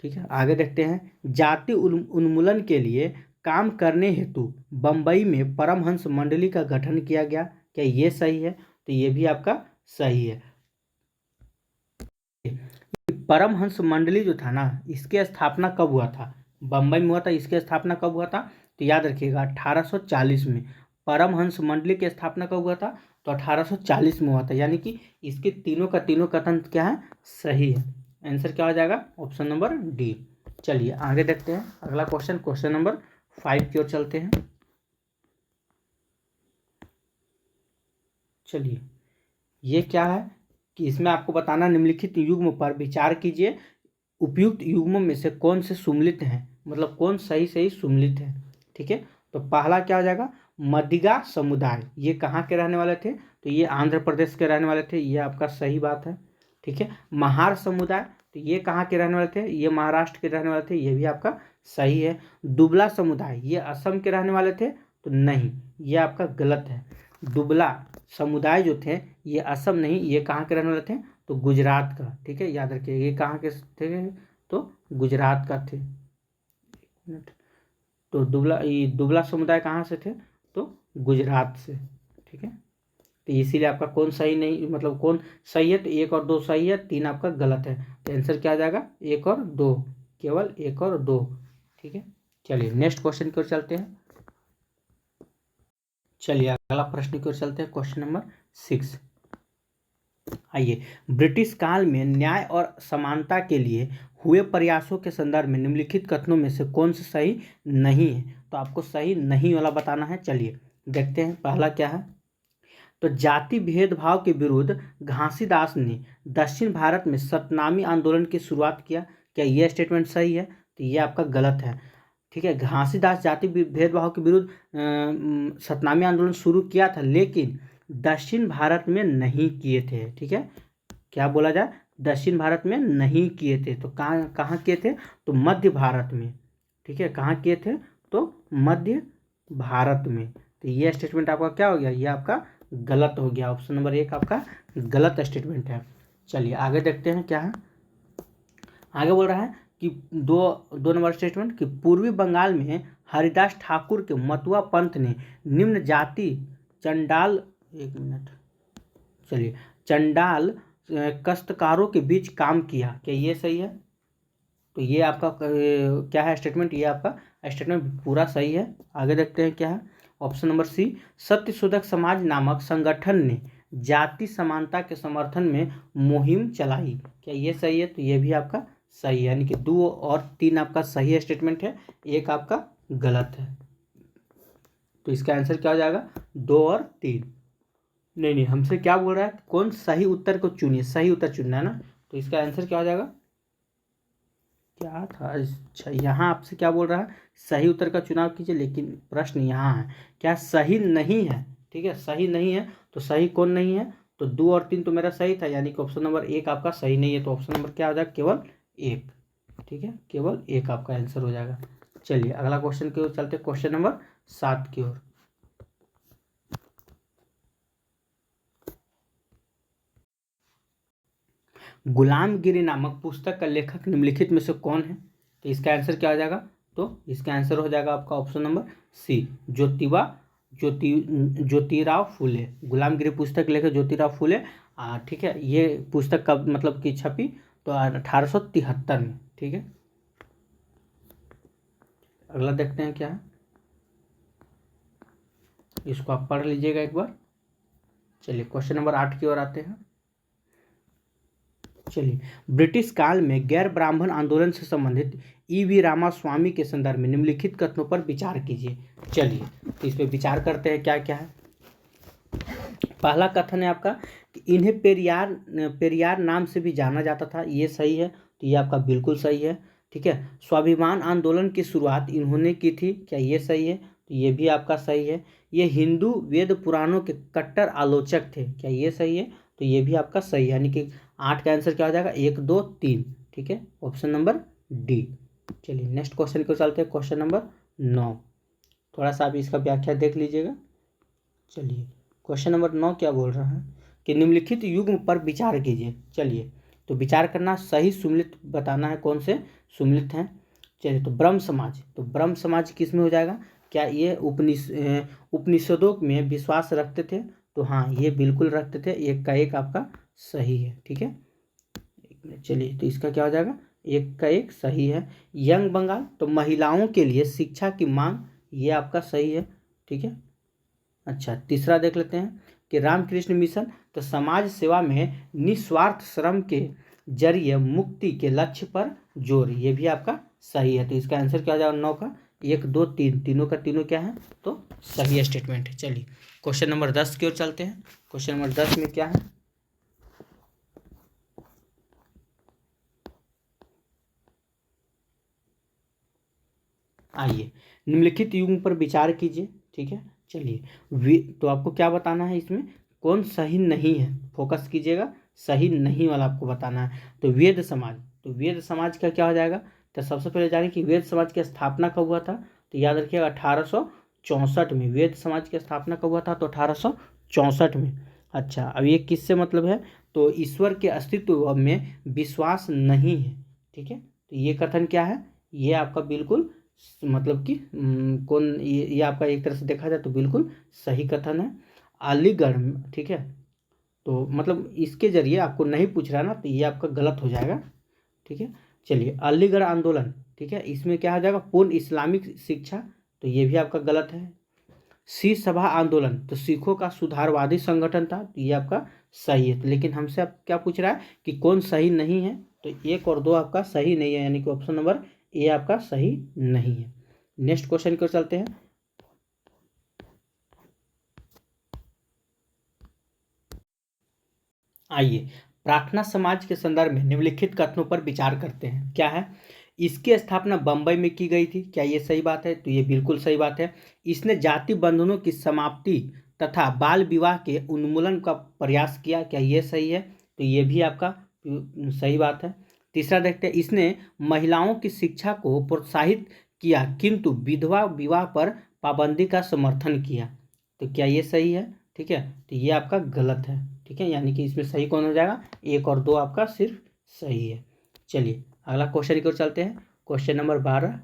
ठीक है, आगे देखते हैं। जाति उन्मूलन के लिए काम करने हेतु बंबई में परमहंस मंडली का गठन किया गया। क्या ये सही है? तो ये भी आपका सही है। परमहंस मंडली जो था ना, इसकी स्थापना कब हुआ था? बंबई में हुआ था। इसकी स्थापना कब हुआ था? तो याद रखिएगा 1840 में। परमहंस मंडली की स्थापना कब हुआ था? तो 1840 में हुआ था। यानी कि इसके तीनों का तीनों कथन क्या है? सही है। आंसर क्या हो जाएगा? Option number D. चलिए आगे देखते हैं अगला क्वेश्चन, क्वेश्चन नंबर 5 की ओर चलते हैं। चलिए, ये क्या है कि इसमें आपको बताना, निम्नलिखित युग्म पर विचार कीजिए। उपयुक्त युग्मों में से कौन से सुम्मिलित हैं, मतलब कौन सही सही सुम्मिलित है। ठीक है, तो पहला क्या हो जाएगा? मदिगा समुदाय। ये कहाँ के रहने वाले थे? तो ये आंध्र प्रदेश के रहने वाले थे। ये आपका सही बात है। ठीक है, महार समुदाय, तो ये कहाँ के रहने वाले थे? ये महाराष्ट्र के रहने वाले थे। ये भी आपका सही है। दुबला समुदाय, ये असम के रहने वाले थे। तो नहीं, ये आपका गलत है। दुबला समुदाय जो थे ये असम नहीं, ये कहाँ के रहने वाले थे? तो गुजरात का। ठीक है, याद रखिए ये कहाँ के थे? तो गुजरात का थे। एक मिनट, तो दुबला समुदाय कहाँ से थे? तो गुजरात से। ठीक है, तो इसीलिए आपका कौन सही नहीं, मतलब कौन सही है? तो 1 और 2 सही है, 3 आपका गलत है। तो आंसर क्या आ जाएगा? 1 और 2, केवल 1 और 2। ठीक है, चलिए नेक्स्ट क्वेश्चन की ओर चलते हैं। चलिए अगला प्रश्न की ओर चलते हैं, क्वेश्चन नंबर 6। आइए, ब्रिटिश काल में न्याय और समानता के लिए हुए प्रयासों के संदर्भ में निम्नलिखित कथनों में से कौन सा सही नहीं है? तो आपको सही नहीं वाला बताना है। चलिए देखते हैं, पहला क्या है, तो जाति भेदभाव के विरुद्ध घासीदास ने दक्षिण भारत में सतनामी आंदोलन की शुरुआत किया। क्या यह स्टेटमेंट सही है? तो यह आपका गलत है। ठीक है, घासीदास जाति भेदभाव के विरुद्ध सतनामी आंदोलन शुरू किया था, लेकिन दक्षिण भारत में नहीं किए थे। ठीक है, क्या बोला जाए? दक्षिण भारत में नहीं किए थे। तो कहाँ कहाँ किए थे? तो मध्य भारत में। ठीक है, कहाँ किए थे? तो मध्य भारत में। तो ये स्टेटमेंट आपका क्या हो गया? ये आपका गलत हो गया। ऑप्शन नंबर 1 आपका गलत स्टेटमेंट है। चलिए आगे देखते हैं क्या है। आगे बोल रहा है कि दो नंबर स्टेटमेंट, कि पूर्वी बंगाल में हरिदास ठाकुर के मतुआ पंथ ने निम्न जाति चंडाल, एक मिनट, चलिए, चंडाल काश्तकारों के बीच काम किया। क्या ये सही है? तो ये आपका क्या है स्टेटमेंट? ये आपका स्टेटमेंट पूरा सही है। आगे देखते हैं क्या है। Option number C, Satyashodhak Samaj नामक संगठन ने जाति समानता के समर्थन में मुहिम चलाई। क्या ये सही है? तो ये भी आपका सही है। यानी कि 2 और 3 आपका सही स्टेटमेंट है, 1 आपका गलत है। तो इसका आंसर क्या हो जाएगा? 2 और 3। नहीं नहीं, हमसे क्या बोल रहा है? कौन सही उत्तर को चुनिए, सही उत्तर चुनना है ना। तो इसका आंसर क्या हो जाएगा? क्या था? अच्छा, यहाँ आपसे क्या बोल रहा है? सही उत्तर का चुनाव कीजिए, लेकिन प्रश्न यहाँ है क्या सही नहीं है। ठीक है, सही नहीं है, तो सही कौन नहीं है? तो 2 और 3 तो मेरा सही था, यानी कि ऑप्शन नंबर 1 आपका सही नहीं है। तो ऑप्शन नंबर क्या हो जाएगा? केवल 1। ठीक है, केवल 1 आपका आंसर हो जाएगा। चलिए अगला क्वेश्चन की ओर चलते, क्वेश्चन नंबर 7 की ओर। गुलामगिरी नामक पुस्तक का लेखक निम्नलिखित में से कौन है? तो इसका आंसर क्या हो जाएगा? तो इसका आंसर हो जाएगा आपका option number C, Jyotirao Phule. गुलामगिरी पुस्तक लेखक ज्योतिराव फूले। ठीक है, ये पुस्तक कब मतलब कि छपी? तो 1873 में। ठीक है, अगला देखते हैं क्या है, इसको आप पढ़ लीजिएगा एक बार। चलिए क्वेश्चन नंबर 8 की ओर आते हैं। चलिए, ब्रिटिश काल में गैर ब्राह्मण आंदोलन से संबंधित ईवी रामास्वामी के संदर्भ में निम्नलिखित कथनों पर विचार कीजिए। चलिए, तो इस पर विचार करते हैं क्या क्या है। पहला कथन है आपका कि इन्हें पेरियार नाम से भी जाना जाता था, ये सही है, तो ये आपका बिल्कुल सही है। ठीक है। स्वाभिमान आंदोलन की शुरुआत इन्होंने की थी, क्या ये सही है, तो ये भी आपका सही है। ये हिंदू वेद पुराणों के कट्टर आलोचक थे, क्या ये सही है, तो ये भी आपका सही है। यानी कि 8 का आंसर क्या हो जाएगा, 1 2 3। ठीक है, ऑप्शन नंबर डी। चलिए नेक्स्ट क्वेश्चन को चलते हैं, क्वेश्चन नंबर 9। थोड़ा सा आप इसका व्याख्या देख लीजिएगा। चलिए, क्वेश्चन नंबर 9 क्या बोल रहा है कि निम्नलिखित युग्म पर विचार कीजिए। चलिए, तो विचार करना, सही सुमिलित बताना है कौन से सुमिलित हैं। चलिए, तो ब्रह्म समाज, तो ब्रह्म समाज किस में हो जाएगा, क्या ये उपनिषदों में विश्वास रखते थे, तो हाँ ये बिल्कुल रखते थे, 1 का 1 आपका सही है। ठीक है, चलिए तो इसका क्या हो जाएगा, 1 का 1 सही है। यंग बंगाल, तो महिलाओं के लिए शिक्षा की मांग, ये आपका सही है। ठीक है। अच्छा, तीसरा देख लेते हैं कि रामकृष्ण मिशन, तो समाज सेवा में निस्वार्थ श्रम के जरिए मुक्ति के लक्ष्य पर जोर, ये भी आपका सही है। तो इसका आंसर क्या हो जाएगा, 9 का 1 2 3, तीनों का तीनों क्या है, तो सही स्टेटमेंट है। चलिए क्वेश्चन नंबर 10 की ओर चलते हैं। क्वेश्चन नंबर 10 में क्या है, आइए निम्नलिखित युग्म पर विचार कीजिए। ठीक है। चलिए, तो आपको क्या बताना है, इसमें कौन सही नहीं है, फोकस कीजिएगा, सही नहीं वाला आपको बताना है। तो वेद समाज, तो वेद समाज का क्या हो जाएगा, तो सबसे पहले जाने कि वेद समाज की स्थापना कब हुआ था, तो याद रखिएगा 1864 में वेद समाज की स्थापना कब हुआ था, तो 1864 में। अच्छा, अब ये किससे मतलब है, तो ईश्वर के अस्तित्व में विश्वास नहीं है। ठीक है, तो ये कथन क्या है, ये आपका बिल्कुल मतलब कि कौन, ये आपका एक तरह से देखा जाए तो बिल्कुल सही कथन है। अलीगढ़ में, ठीक है, तो मतलब इसके जरिए आपको नहीं पूछ रहा ना, तो ये आपका गलत हो जाएगा। ठीक है। चलिए, अलीगढ़ आंदोलन, ठीक है, इसमें क्या हो जाएगा, पूर्ण इस्लामिक शिक्षा, तो ये भी आपका गलत है। सी सभा आंदोलन, तो सिखों का सुधारवादी संगठन था, तो ये आपका सही है। तो लेकिन हमसे आप क्या पूछ रहा है कि कौन सही नहीं है, तो 1 और 2 आपका सही नहीं है, यानी कि ऑप्शन नंबर ए आपका सही नहीं है। नेक्स्ट क्वेश्चन की ओर चलते हैं। आइए, प्रार्थना समाज के संदर्भ में निम्नलिखित कथनों पर विचार करते हैं। क्या है, इसकी स्थापना बंबई में की गई थी, क्या ये सही बात है, तो ये बिल्कुल सही बात है। इसने जाति बंधनों की समाप्ति तथा बाल विवाह के उन्मूलन का प्रयास किया, क्या ये सही है, तो ये भी आपका सही बात है। तीसरा देखते हैं, इसने महिलाओं की शिक्षा को प्रोत्साहित किया किंतु विधवा विवाह पर पाबंदी का समर्थन किया, तो क्या ये सही है। ठीक है, तो ये आपका गलत है। ठीक है, यानी कि इसमें सही कौन हो जाएगा, 1 और 2 आपका सिर्फ सही है। चलिए अगला क्वेश्चन की ओर चलते हैं, क्वेश्चन नंबर 12।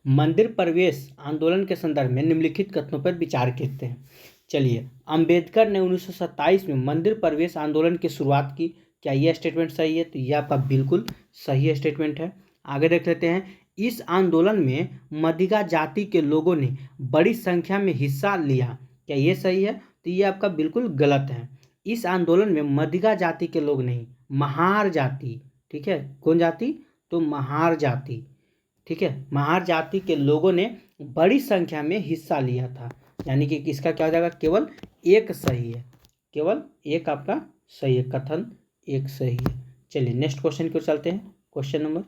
मंदिर प्रवेश आंदोलन के संदर्भ में निम्नलिखित कथनों पर विचार करते हैं। चलिए, अंबेडकर ने 1927 में मंदिर प्रवेश आंदोलन की शुरुआत की, क्या यह स्टेटमेंट सही है, तो यह आपका बिल्कुल सही स्टेटमेंट है। आगे देख लेते हैं, इस आंदोलन में मदिगा जाति के लोगों ने बड़ी संख्या में हिस्सा लिया, क्या ये सही है, तो ये आपका बिल्कुल गलत है। इस आंदोलन में मदिगा जाति के लोग नहीं, महार जाति, ठीक है, कौन जाति, तो महार जाति, ठीक है, महार जाति के लोगों ने बड़ी संख्या में हिस्सा लिया था, यानी कि इसका क्या हो जाएगा, केवल 1 सही है, केवल 1 आपका सही है, कथन 1 सही है। चलिए नेक्स्ट क्वेश्चन की ओर चलते हैं, क्वेश्चन नंबर,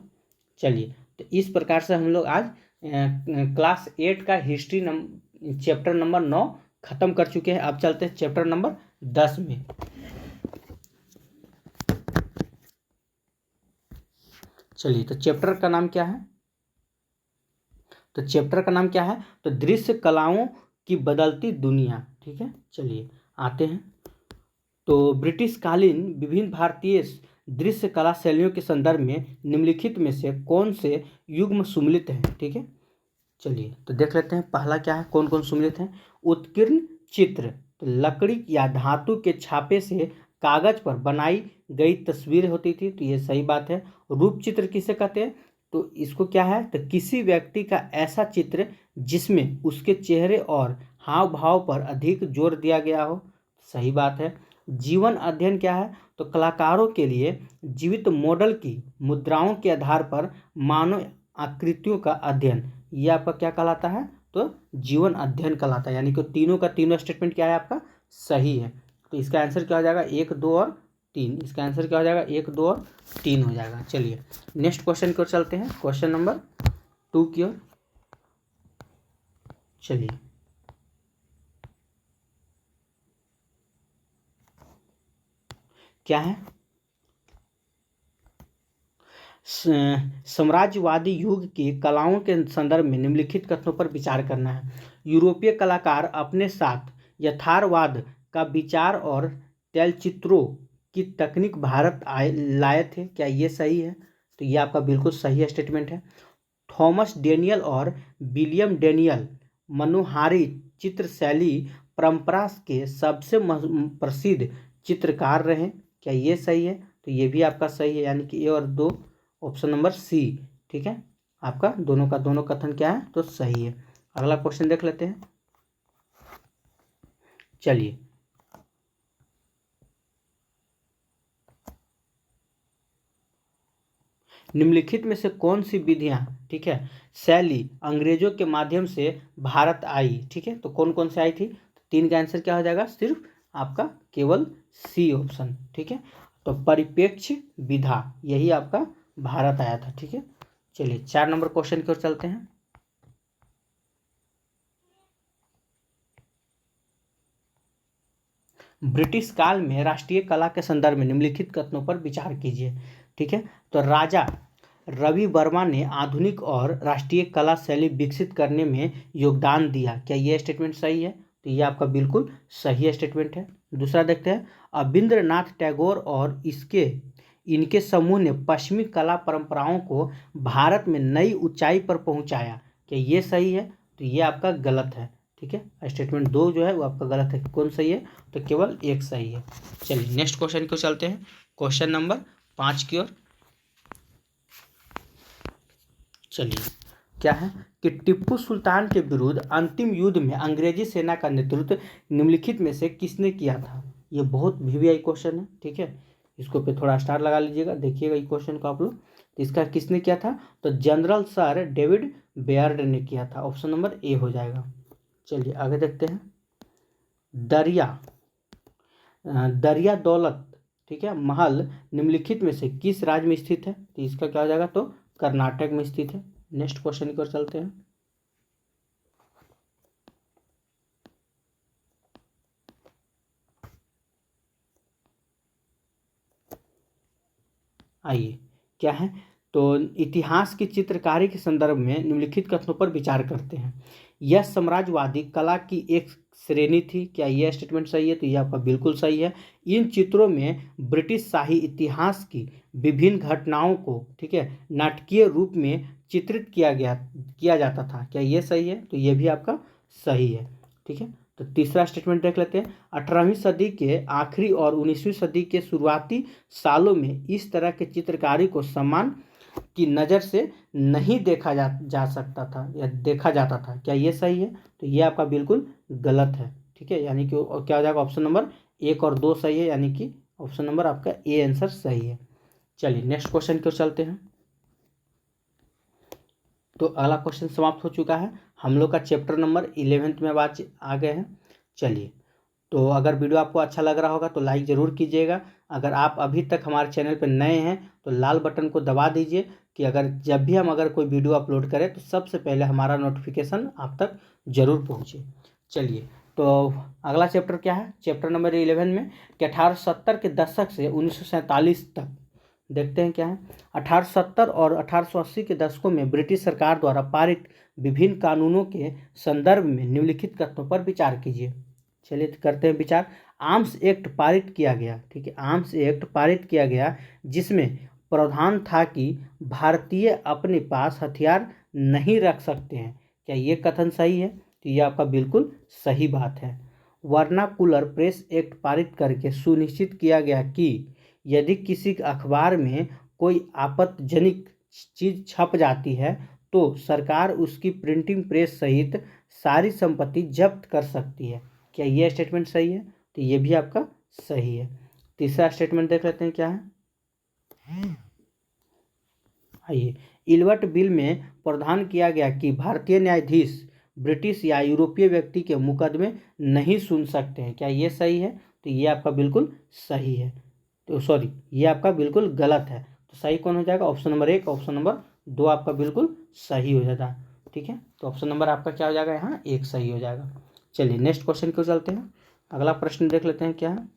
चलिए तो इस प्रकार से हम लोग आज क्लास 8 का हिस्ट्री चैप्टर नंबर 9 खत्म कर चुके हैं। अब चलते हैं चैप्टर नंबर 10 में। चलिए, तो चैप्टर का नाम क्या है, तो चैप्टर का नाम क्या है, तो दृश्य कलाओं की बदलती दुनिया। ठीक है, चलिए आते हैं। तो ब्रिटिश कालीन विभिन्न भारतीय दृश्य कला शैलियों के संदर्भ में निम्नलिखित में से कौन से युग्म सुमिलित हैं। ठीक है, चलिए तो देख लेते हैं पहला क्या है, कौन कौन सुमिलित हैं। उत्कीर्ण चित्र, तो लकड़ी या धातु के छापे से कागज पर बनाई गई तस्वीर होती थी, तो ये सही बात है। रूप चित्र किसे कहते हैं, तो इसको क्या है, तो किसी व्यक्ति का ऐसा चित्र जिसमें उसके चेहरे और हाव भाव पर अधिक जोर दिया गया हो। सही बात है। जीवन अध्ययन क्या है, तो कलाकारों के लिए जीवित मॉडल की मुद्राओं के आधार पर मानव आकृतियों का अध्ययन, ये आपका क्या कहलाता है, तो जीवन अध्ययन कहलाता है। यानी कि तीनों का तीनों स्टेटमेंट क्या है, आपका सही है। तो इसका आंसर क्या हो जाएगा, 1, 2 और 3। इसका आंसर क्या हो जाएगा, 1, 2 और 3 हो जाएगा। चलिए नेक्स्ट क्वेश्चन की ओर चलते हैं, क्वेश्चन नंबर 2 की ओर। चलिए क्या है, साम्राज्यवादी युग की कलाओं के संदर्भ में निम्नलिखित कथनों पर विचार करना है। यूरोपीय कलाकार अपने साथ यथार्थवाद का विचार और तैलचित्रों की तकनीक भारत लाए थे। क्या ये सही है, तो ये आपका बिल्कुल सही स्टेटमेंट है। थॉमस डेनियल और विलियम डेनियल मनोहारी चित्र शैली परंपरा के सबसे प्रसिद्ध चित्रकार रहे। क्या ये सही है, तो ये भी आपका सही है, यानी कि ए और 2, ऑप्शन नंबर सी। ठीक है, आपका दोनों का दोनों कथन क्या है, तो सही है। अगला क्वेश्चन देख लेते हैं। चलिए निम्नलिखित में से कौन सी विधियां, ठीक है, शैली अंग्रेजों के माध्यम से भारत आई। ठीक है, तो कौन कौन से आई थी, तो 3 का आंसर क्या हो जाएगा, सिर्फ आपका केवल सी ऑप्शन। ठीक है, तो परिप्रेक्ष्य विधा यही आपका भारत आया था। ठीक है, चलिए 4 नंबर क्वेश्चन की ओर चलते हैं। ब्रिटिश काल में राष्ट्रीय कला के संदर्भ में निम्नलिखित कथनों पर विचार कीजिए। ठीक है, तो राजा रवि वर्मा ने आधुनिक और राष्ट्रीय कला शैली विकसित करने में योगदान दिया। क्या यह स्टेटमेंट सही है, तो यह आपका बिल्कुल सही स्टेटमेंट है। दूसरा देखते हैं, अविंद्रनाथ टैगोर और इनके समूह ने पश्चिमी कला परंपराओं को भारत में नई ऊंचाई पर पहुंचाया। क्या ये सही है, तो ये आपका गलत है। ठीक है, स्टेटमेंट 2 जो है वो आपका गलत है। कौन सही है, तो केवल 1 सही है। चलिए नेक्स्ट क्वेश्चन को चलते हैं, क्वेश्चन नंबर 5 की ओर। चलिए क्या है कि टिप्पू सुल्तान के विरुद्ध अंतिम युद्ध में अंग्रेजी सेना का नेतृत्व निम्नलिखित में से किसने किया था। ये बहुत वीवीआई क्वेश्चन है। ठीक है, इसको पे थोड़ा स्टार लगा लीजिएगा, देखिएगा इस क्वेश्चन को आप लोग। तो इसका किसने किया था, तो जनरल सर डेविड बेयर्ड ने किया था। ऑप्शन नंबर ए हो जाएगा। चलिए आगे देखते हैं, दरिया दौलत, ठीक है, महल निम्नलिखित में से किस राज्य में स्थित है, तो इसका क्या हो जाएगा, तो कर्नाटक में स्थित है। नेक्स्ट क्वेश्चन की ओर चलते हैं। आइए क्या है, तो इतिहास की चित्रकारी के संदर्भ में निम्नलिखित कथनों पर विचार करते हैं। यह साम्राज्यवादी कला की एक श्रेणी थी। क्या यह स्टेटमेंट सही है, तो यह आपका बिल्कुल सही है। इन चित्रों में ब्रिटिश शाही इतिहास की विभिन्न घटनाओं को, ठीक है, नाटकीय रूप में चित्रित किया जाता था। क्या यह सही है, तो यह भी आपका सही है। ठीक है, तो तीसरा स्टेटमेंट देख लेते हैं। 18वीं सदी के आखिरी और 19वीं सदी के शुरुआती सालों में इस तरह के चित्रकारी को सम्मान की नज़र से नहीं देखा जा सकता था या देखा जाता था। क्या ये सही है, तो ये आपका बिल्कुल गलत है। ठीक है, यानी कि क्या हो जाएगा, ऑप्शन नंबर 1 और 2 सही है, यानी कि ऑप्शन नंबर आपका ए आंसर सही है। चलिए नेक्स्ट क्वेश्चन की ओर चलते हैं। तो अगला क्वेश्चन समाप्त हो चुका है। हम लोग का चैप्टर नंबर 11 में बात आ गए हैं। चलिए, तो अगर वीडियो आपको अच्छा लग रहा होगा तो लाइक ज़रूर कीजिएगा। अगर आप अभी तक हमारे चैनल पर नए हैं तो लाल बटन को दबा दीजिए कि जब भी हम कोई वीडियो अपलोड करें तो सबसे पहले हमारा नोटिफिकेशन आप तक ज़रूर पहुँचे। चलिए, तो अगला चैप्टर क्या है, चैप्टर नंबर 11 में कि 1870 के दशक से 1947 तक देखते हैं क्या है। 1870 और 1880 के दशकों में ब्रिटिश सरकार द्वारा पारित विभिन्न कानूनों के संदर्भ में निम्नलिखित कथनों पर विचार कीजिए। चलिए करते हैं विचार। आर्म्स एक्ट पारित किया गया। ठीक है, आर्म्स एक्ट पारित किया गया जिसमें प्रावधान था कि भारतीय अपने पास हथियार नहीं रख सकते हैं। क्या ये कथन सही है, तो ये आपका बिल्कुल सही बात है। वर्नाकुलर प्रेस एक्ट पारित करके सुनिश्चित किया गया कि यदि किसी अखबार में कोई आपत्तिजनक चीज़ छप जाती है तो सरकार उसकी प्रिंटिंग प्रेस सहित सारी संपत्ति जब्त कर सकती है। क्या ये स्टेटमेंट सही है? तो ये भी आपका सही है। तीसरा स्टेटमेंट देख लेते हैं क्या है। आइए, इल्बर्ट बिल में प्रावधान किया गया कि भारतीय न्यायाधीश ब्रिटिश या यूरोपीय व्यक्ति के मुकदमे नहीं सुन सकते हैं। क्या ये सही है? तो ये आपका बिल्कुल सही है। तो सॉरी, ये आपका बिल्कुल गलत है। तो सही कौन हो जाएगा? ऑप्शन नंबर 1, ऑप्शन नंबर 2 आपका बिल्कुल सही हो जाता है। ठीक है, तो ऑप्शन नंबर आपका क्या हो जाएगा? यहाँ 1 सही हो जाएगा। चलिए नेक्स्ट क्वेश्चन को चलते हैं। अगला प्रश्न देख लेते हैं क्या है।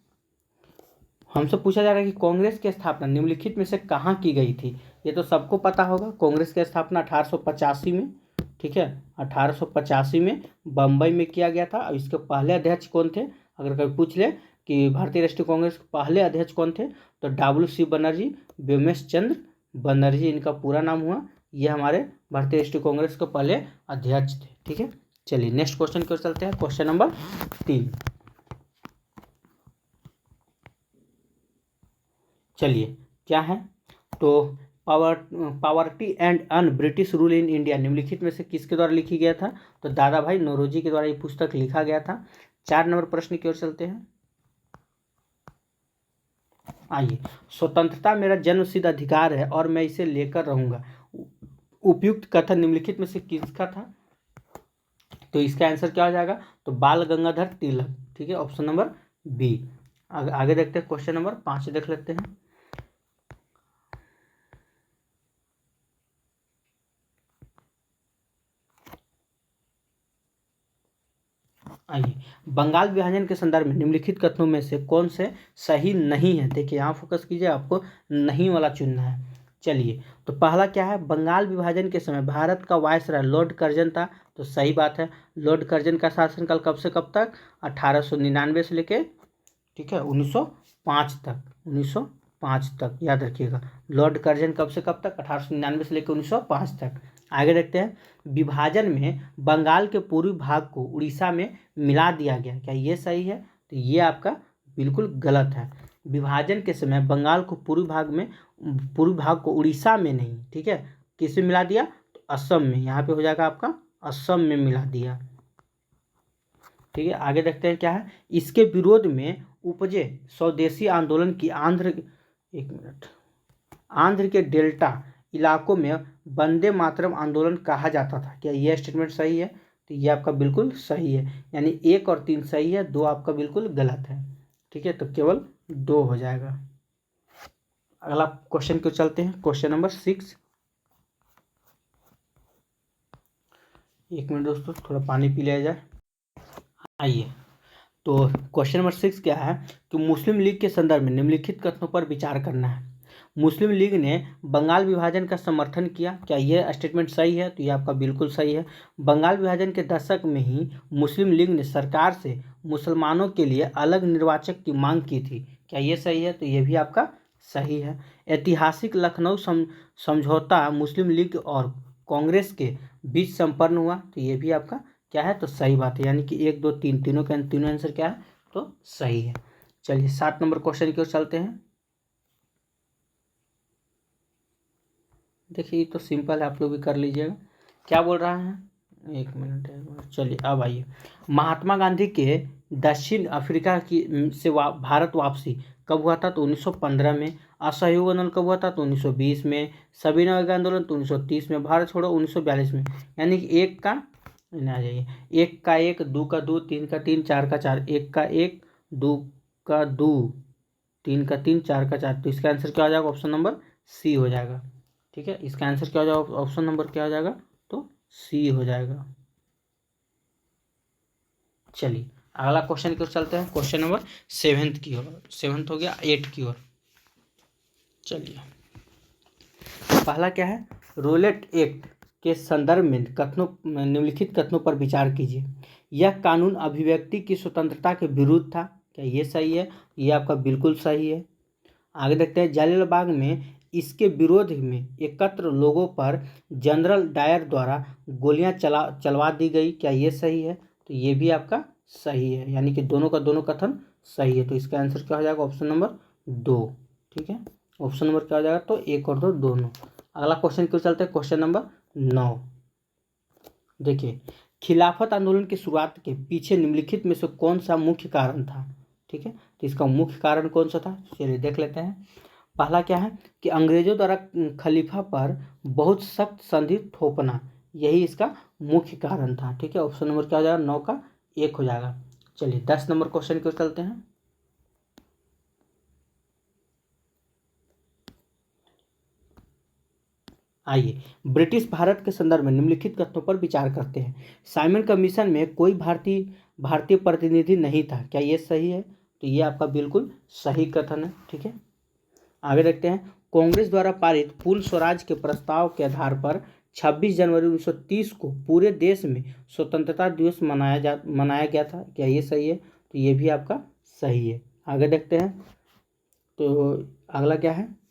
हमसे पूछा जा रहा है कि कांग्रेस की स्थापना निम्नलिखित में से कहाँ की गई थी। ये तो सबको पता होगा, कांग्रेस की स्थापना 1885 में, ठीक है, 1885 में बम्बई में किया गया था। और इसके पहले अध्यक्ष कौन थे? अगर कभी पूछ ले कि भारतीय राष्ट्रीय कांग्रेस के पहले अध्यक्ष कौन थे, तो WC बनर्जी, व्योमेश चंद्र बनर्जी इनका पूरा नाम हुआ। ये हमारे भारतीय राष्ट्रीय कांग्रेस के पहले अध्यक्ष थे। ठीक है, चलिए नेक्स्ट क्वेश्चन की ओर चलते हैं। क्वेश्चन नंबर 3, चलिए क्या है। तो poverty and un British rule in India निम्नलिखित में से किसके द्वारा लिखी गया था? तो दादा भाई नौरोजी के द्वारा ये पुस्तक लिखा गया था। 4 नंबर प्रश्न की ओर चलते हैं। आइए, स्वतंत्रता मेरा जन्मसिद्ध अधिकार है और मैं इसे लेकर रहूंगा। उपयुक्त कथन निम्नलिखित में से किसका था? तो इसका आंसर क्या हो जाएगा? तो बाल गंगाधर तिलक। ठीक है, ऑप्शन नंबर बी। आगे देखते हैं, क्वेश्चन नंबर 5 देख लेते हैं। आइए, बंगाल विभाजन के संदर्भ में निम्नलिखित कथनों में से कौन से सही नहीं है? देखिए यहाँ फोकस कीजिए, आपको नहीं वाला चुनना है। चलिए, तो पहला क्या है, बंगाल विभाजन के समय भारत का वायसराय लॉर्ड कर्जन था। तो सही बात है। लॉर्ड कर्जन का शासनकाल कब से कब तक? 1899 से लेके, ठीक है, 1905 तक। 1905 तक याद रखिएगा। लॉर्ड कर्जन कब से कब तक? 1899 से लेकर 1905 तक। आगे देखते हैं, विभाजन में बंगाल के पूर्वी भाग को उड़ीसा में मिला दिया गया। क्या ये सही है? तो ये आपका बिल्कुल गलत है। विभाजन के समय बंगाल को पूर्वी भाग को उड़ीसा में नहीं, ठीक है, किस में मिला दिया? तो असम में। यहाँ पे हो जाएगा आपका असम में मिला दिया। ठीक है, आगे देखते हैं क्या है। इसके विरोध में उपजे स्वदेशी आंदोलन की आंध्र के डेल्टा इलाकों में वंदे मातरम आंदोलन कहा जाता था। क्या यह स्टेटमेंट सही है? तो ये आपका बिल्कुल सही है। यानी 1 और 3 सही है, 2 आपका बिल्कुल गलत है। ठीक है, तो केवल 2 हो जाएगा। अगला क्वेश्चन को चलते हैं, क्वेश्चन नंबर 6। 1 मिनट दोस्तों, थोड़ा पानी पी लिया जाए। आइए, तो क्वेश्चन नंबर 6 क्या है कि मुस्लिम लीग के संदर्भ में निम्नलिखित कथनों पर विचार करना है। मुस्लिम लीग ने बंगाल विभाजन का समर्थन किया। क्या यह स्टेटमेंट सही है? तो यह आपका बिल्कुल सही है। बंगाल विभाजन के दशक में ही मुस्लिम लीग ने सरकार से मुसलमानों के लिए अलग निर्वाचक की मांग की थी। क्या ये सही है? तो यह भी आपका सही है। ऐतिहासिक लखनऊ समझौता मुस्लिम लीग और कांग्रेस के बीच संपन्न हुआ। तो ये भी आपका क्या है? तो सही बात है। यानी कि 1, 2, 3 तीनों आंसर क्या है? तो सही है। चलिए 7 नंबर क्वेश्चन की ओर चलते हैं। देखिए ये तो सिंपल है, आप लोग भी कर लीजिएगा। क्या बोल रहा है? 1 मिनट है। चलिए अब आइए, महात्मा गांधी के दक्षिण अफ्रीका की से भारत वापसी कब हुआ था? तो 1915 में। असहयोग आंदोलन कब हुआ था? तो 1920 में। सविनय अवज्ञा आंदोलन तो 1930 में। भारत छोड़ो 1942 में। यानी कि 1 का आ जाइए, 1 का 1, 2 का 2, 3 का 3, 4 का 4, 1 का 1, 2 का 2, 3 का 3, 4 का 4। तो इसका आंसर क्या हो जाएगा? ऑप्शन नंबर सी हो जाएगा। ठीक है, इसका आंसर क्या हो जाएगा? ऑप्शन नंबर क्या हो जाएगा? तो सी हो जाएगा। चलिए अगला क्वेश्चन की ओर चलते हैं, क्वेश्चन नंबर 7 की ओर। 7 हो गया, 8 की ओर। चलिए पहला क्या है, रोलेट एक्ट के संदर्भ में कथनों निम्नलिखित कथनों पर विचार कीजिए। यह कानून अभिव्यक्ति की स्वतंत्रता के विरुद्ध था। क्या ये सही है? ये आपका बिल्कुल सही है। आगे देखते हैं, जालियांवाला बाग में इसके विरोध में एकत्र लोगों पर जनरल डायर द्वारा गोलियां चलवा दी गई। क्या ये सही है? तो ये भी आपका सही है। यानी कि दोनों का दोनों कथन सही है। तो इसका आंसर क्या हो जाएगा? Option number 2। ठीक है, ऑप्शन नंबर क्या हो जाएगा? तो 1 और 2 दोनों। अगला क्वेश्चन क्यों चलते हैं, क्वेश्चन नंबर 9। देखिए, खिलाफत आंदोलन की शुरुआत के पीछे निम्नलिखित में से कौन सा मुख्य कारण था। ठीक है, तो इसका मुख्य कारण कौन सा था, चलिए देख लेते हैं। पहला क्या है कि अंग्रेजों द्वारा खलीफा पर बहुत सख्त संधि थोपना, यही इसका मुख्य कारण था। ठीक है, ऑप्शन नंबर क्या हो जाएगा, 9 का 1 हो जाएगा। चलिए 10 नंबर क्वेश्चन क्यों चलते हैं। आइए, ब्रिटिश भारत के संदर्भ में निम्नलिखित कथनों पर विचार करते हैं। साइमन कमीशन में कोई भारतीय प्रतिनिधि नहीं था, क्या ये सही है, तो ये आपका बिल्कुल सही कथन है। ठीक है, आगे देखते हैं। कांग्रेस द्वारा पारित पूर्ण स्वराज के प्रस्ताव के आधार पर 26 जनवरी 1930 को पूरे देश में स्वतंत्रता दिवस मनाया गया था, क्या ये सही है, तो ये भी आपका सही है। आगे देखते हैं, तो अगला क्या है,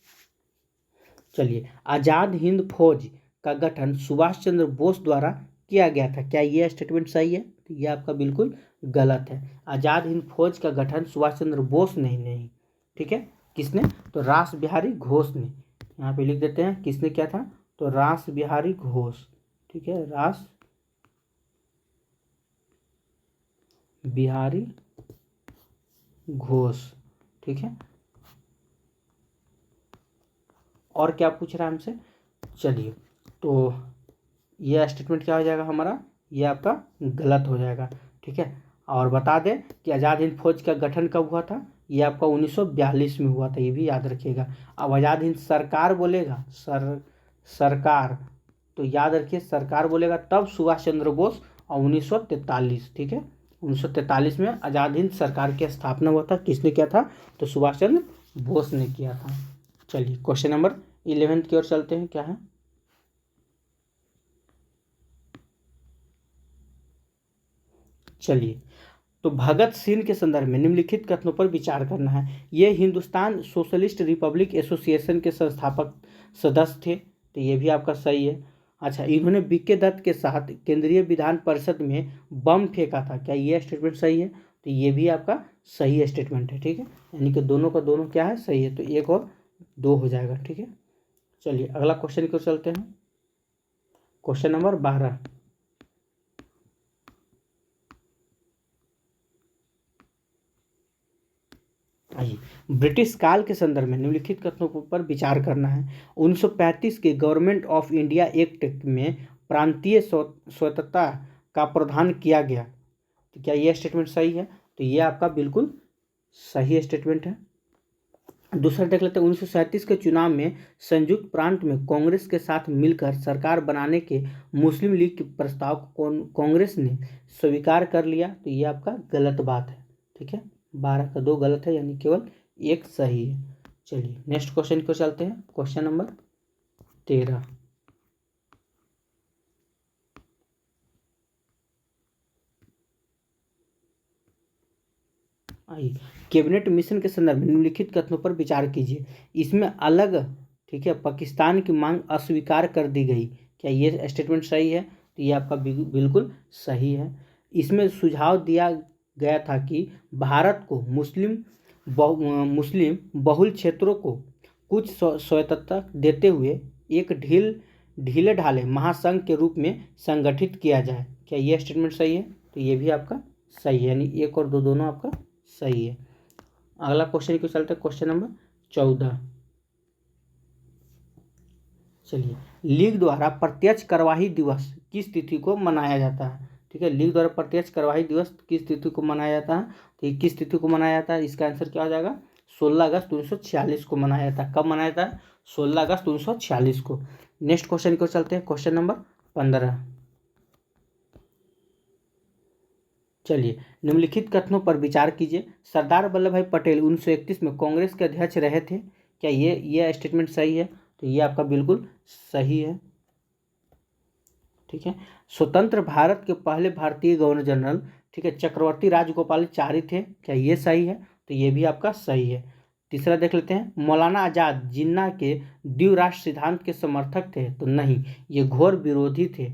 चलिए, आज़ाद हिंद फौज का गठन सुभाष चंद्र बोस द्वारा किया गया था, क्या ये स्टेटमेंट सही है, तो ये आपका बिल्कुल गलत है। आज़ाद हिंद फौज का गठन सुभाष चंद्र बोस नहीं, ठीक है, किसने, तो रास बिहारी घोष ने। यहाँ पे लिख देते हैं किसने किया था, तो रास बिहारी घोष। ठीक है, रास बिहारी घोष। ठीक है, और क्या पूछ रहा है हमसे, चलिए, तो ये स्टेटमेंट क्या हो जाएगा हमारा, ये आपका गलत हो जाएगा। ठीक है, और बता दें कि आज़ाद हिंद फौज का गठन कब हुआ था, ये आपका 1942 में हुआ था, ये भी याद रखिएगा। अब आज़ाद हिंद सरकार बोलेगा, सरकार, तो याद रखिए सरकार बोलेगा तब सुभाष चंद्र बोस, और 1943, ठीक है, 1943 में आज़ाद हिंद सरकार की स्थापना हुआ था, किसने किया था, तो सुभाष चंद्र बोस ने किया था। चलिए क्वेश्चन नंबर 11 की ओर चलते हैं, क्या है, चलिए, तो भगत सिंह के संदर्भ में निम्नलिखित कथनों पर विचार करना है। ये हिंदुस्तान सोशलिस्ट रिपब्लिक एसोसिएशन के संस्थापक सदस्य थे, तो ये भी आपका सही है। अच्छा, इन्होंने बीके दत्त के साथ केंद्रीय विधान परिषद में बम फेंका था, क्या ये स्टेटमेंट सही है, तो ये भी आपका सही स्टेटमेंट है। ठीक है, यानी कि दोनों का दोनों क्या है, सही है, तो 1 और 2 हो जाएगा। ठीक है, चलिए अगला क्वेश्चन की ओर चलते हैं, क्वेश्चन नंबर 12। आइए, ब्रिटिश काल के संदर्भ में निम्नलिखित कथनों पर विचार करना है। 1935 के गवर्नमेंट ऑफ इंडिया एक्ट में प्रांतीय स्वतंत्रता का प्रावधान किया गया, तो क्या यह स्टेटमेंट सही है, तो यह आपका बिल्कुल सही स्टेटमेंट है। दूसरा देख लेते हैं, 1937 के चुनाव में संयुक्त प्रांत में कांग्रेस के साथ मिलकर सरकार बनाने के मुस्लिम लीग के प्रस्ताव को कांग्रेस ने स्वीकार कर लिया, तो ये आपका गलत बात है। ठीक है, 12 का 2 गलत है, यानी केवल 1 सही है। चलिए नेक्स्ट क्वेश्चन को चलते हैं, क्वेश्चन नंबर 13। आइए, कैबिनेट मिशन के संदर्भ में निम्नलिखित कथनों पर विचार कीजिए। इसमें अलग, ठीक है, पाकिस्तान की मांग अस्वीकार कर दी गई, क्या ये स्टेटमेंट सही है, तो ये आपका बिल्कुल सही है। इसमें सुझाव दिया गया था कि भारत को मुस्लिम बहुल क्षेत्रों को कुछ स्वायत्तता देते हुए एक ढीले ढाले महासंघ के रूप में संगठित किया जाए, क्या ये स्टेटमेंट सही है, तो ये भी आपका सही है, यानी 1 और 2 दोनों आपका सही है। अगला क्वेश्चन क्यों चलता है, क्वेश्चन नंबर 14। चलिए, लीग द्वारा प्रत्यक्ष कार्यवाही दिवस किस तिथि को मनाया जाता है। ठीक है, लीग द्वारा प्रत्यक्ष कार्यवाही दिवस किस तिथि को मनाया जाता है, तो ये किस तिथि को मनाया जाता है, इसका आंसर क्या हो जाएगा, 16 अगस्त 1946 को मनाया जाता है। कब मनाया जाता है, 16 अगस्त 1946 को। नेक्स्ट क्वेश्चन को चलते हैं, क्वेश्चन नंबर 15। चलिए, निम्नलिखित कथनों पर विचार कीजिए। सरदार वल्लभ भाई पटेल 1931 में कांग्रेस के अध्यक्ष रहे थे, क्या ये स्टेटमेंट सही है, तो ये आपका बिल्कुल सही है। ठीक है, स्वतंत्र भारत के पहले भारतीय गवर्नर जनरल, ठीक है, चक्रवर्ती राजगोपालाचारी थे, क्या ये सही है, तो ये भी आपका सही है। तीसरा देख लेते हैं, मौलाना आज़ाद जिन्ना के द्विराष्ट्र सिद्धांत के समर्थक थे, तो नहीं, ये घोर विरोधी थे।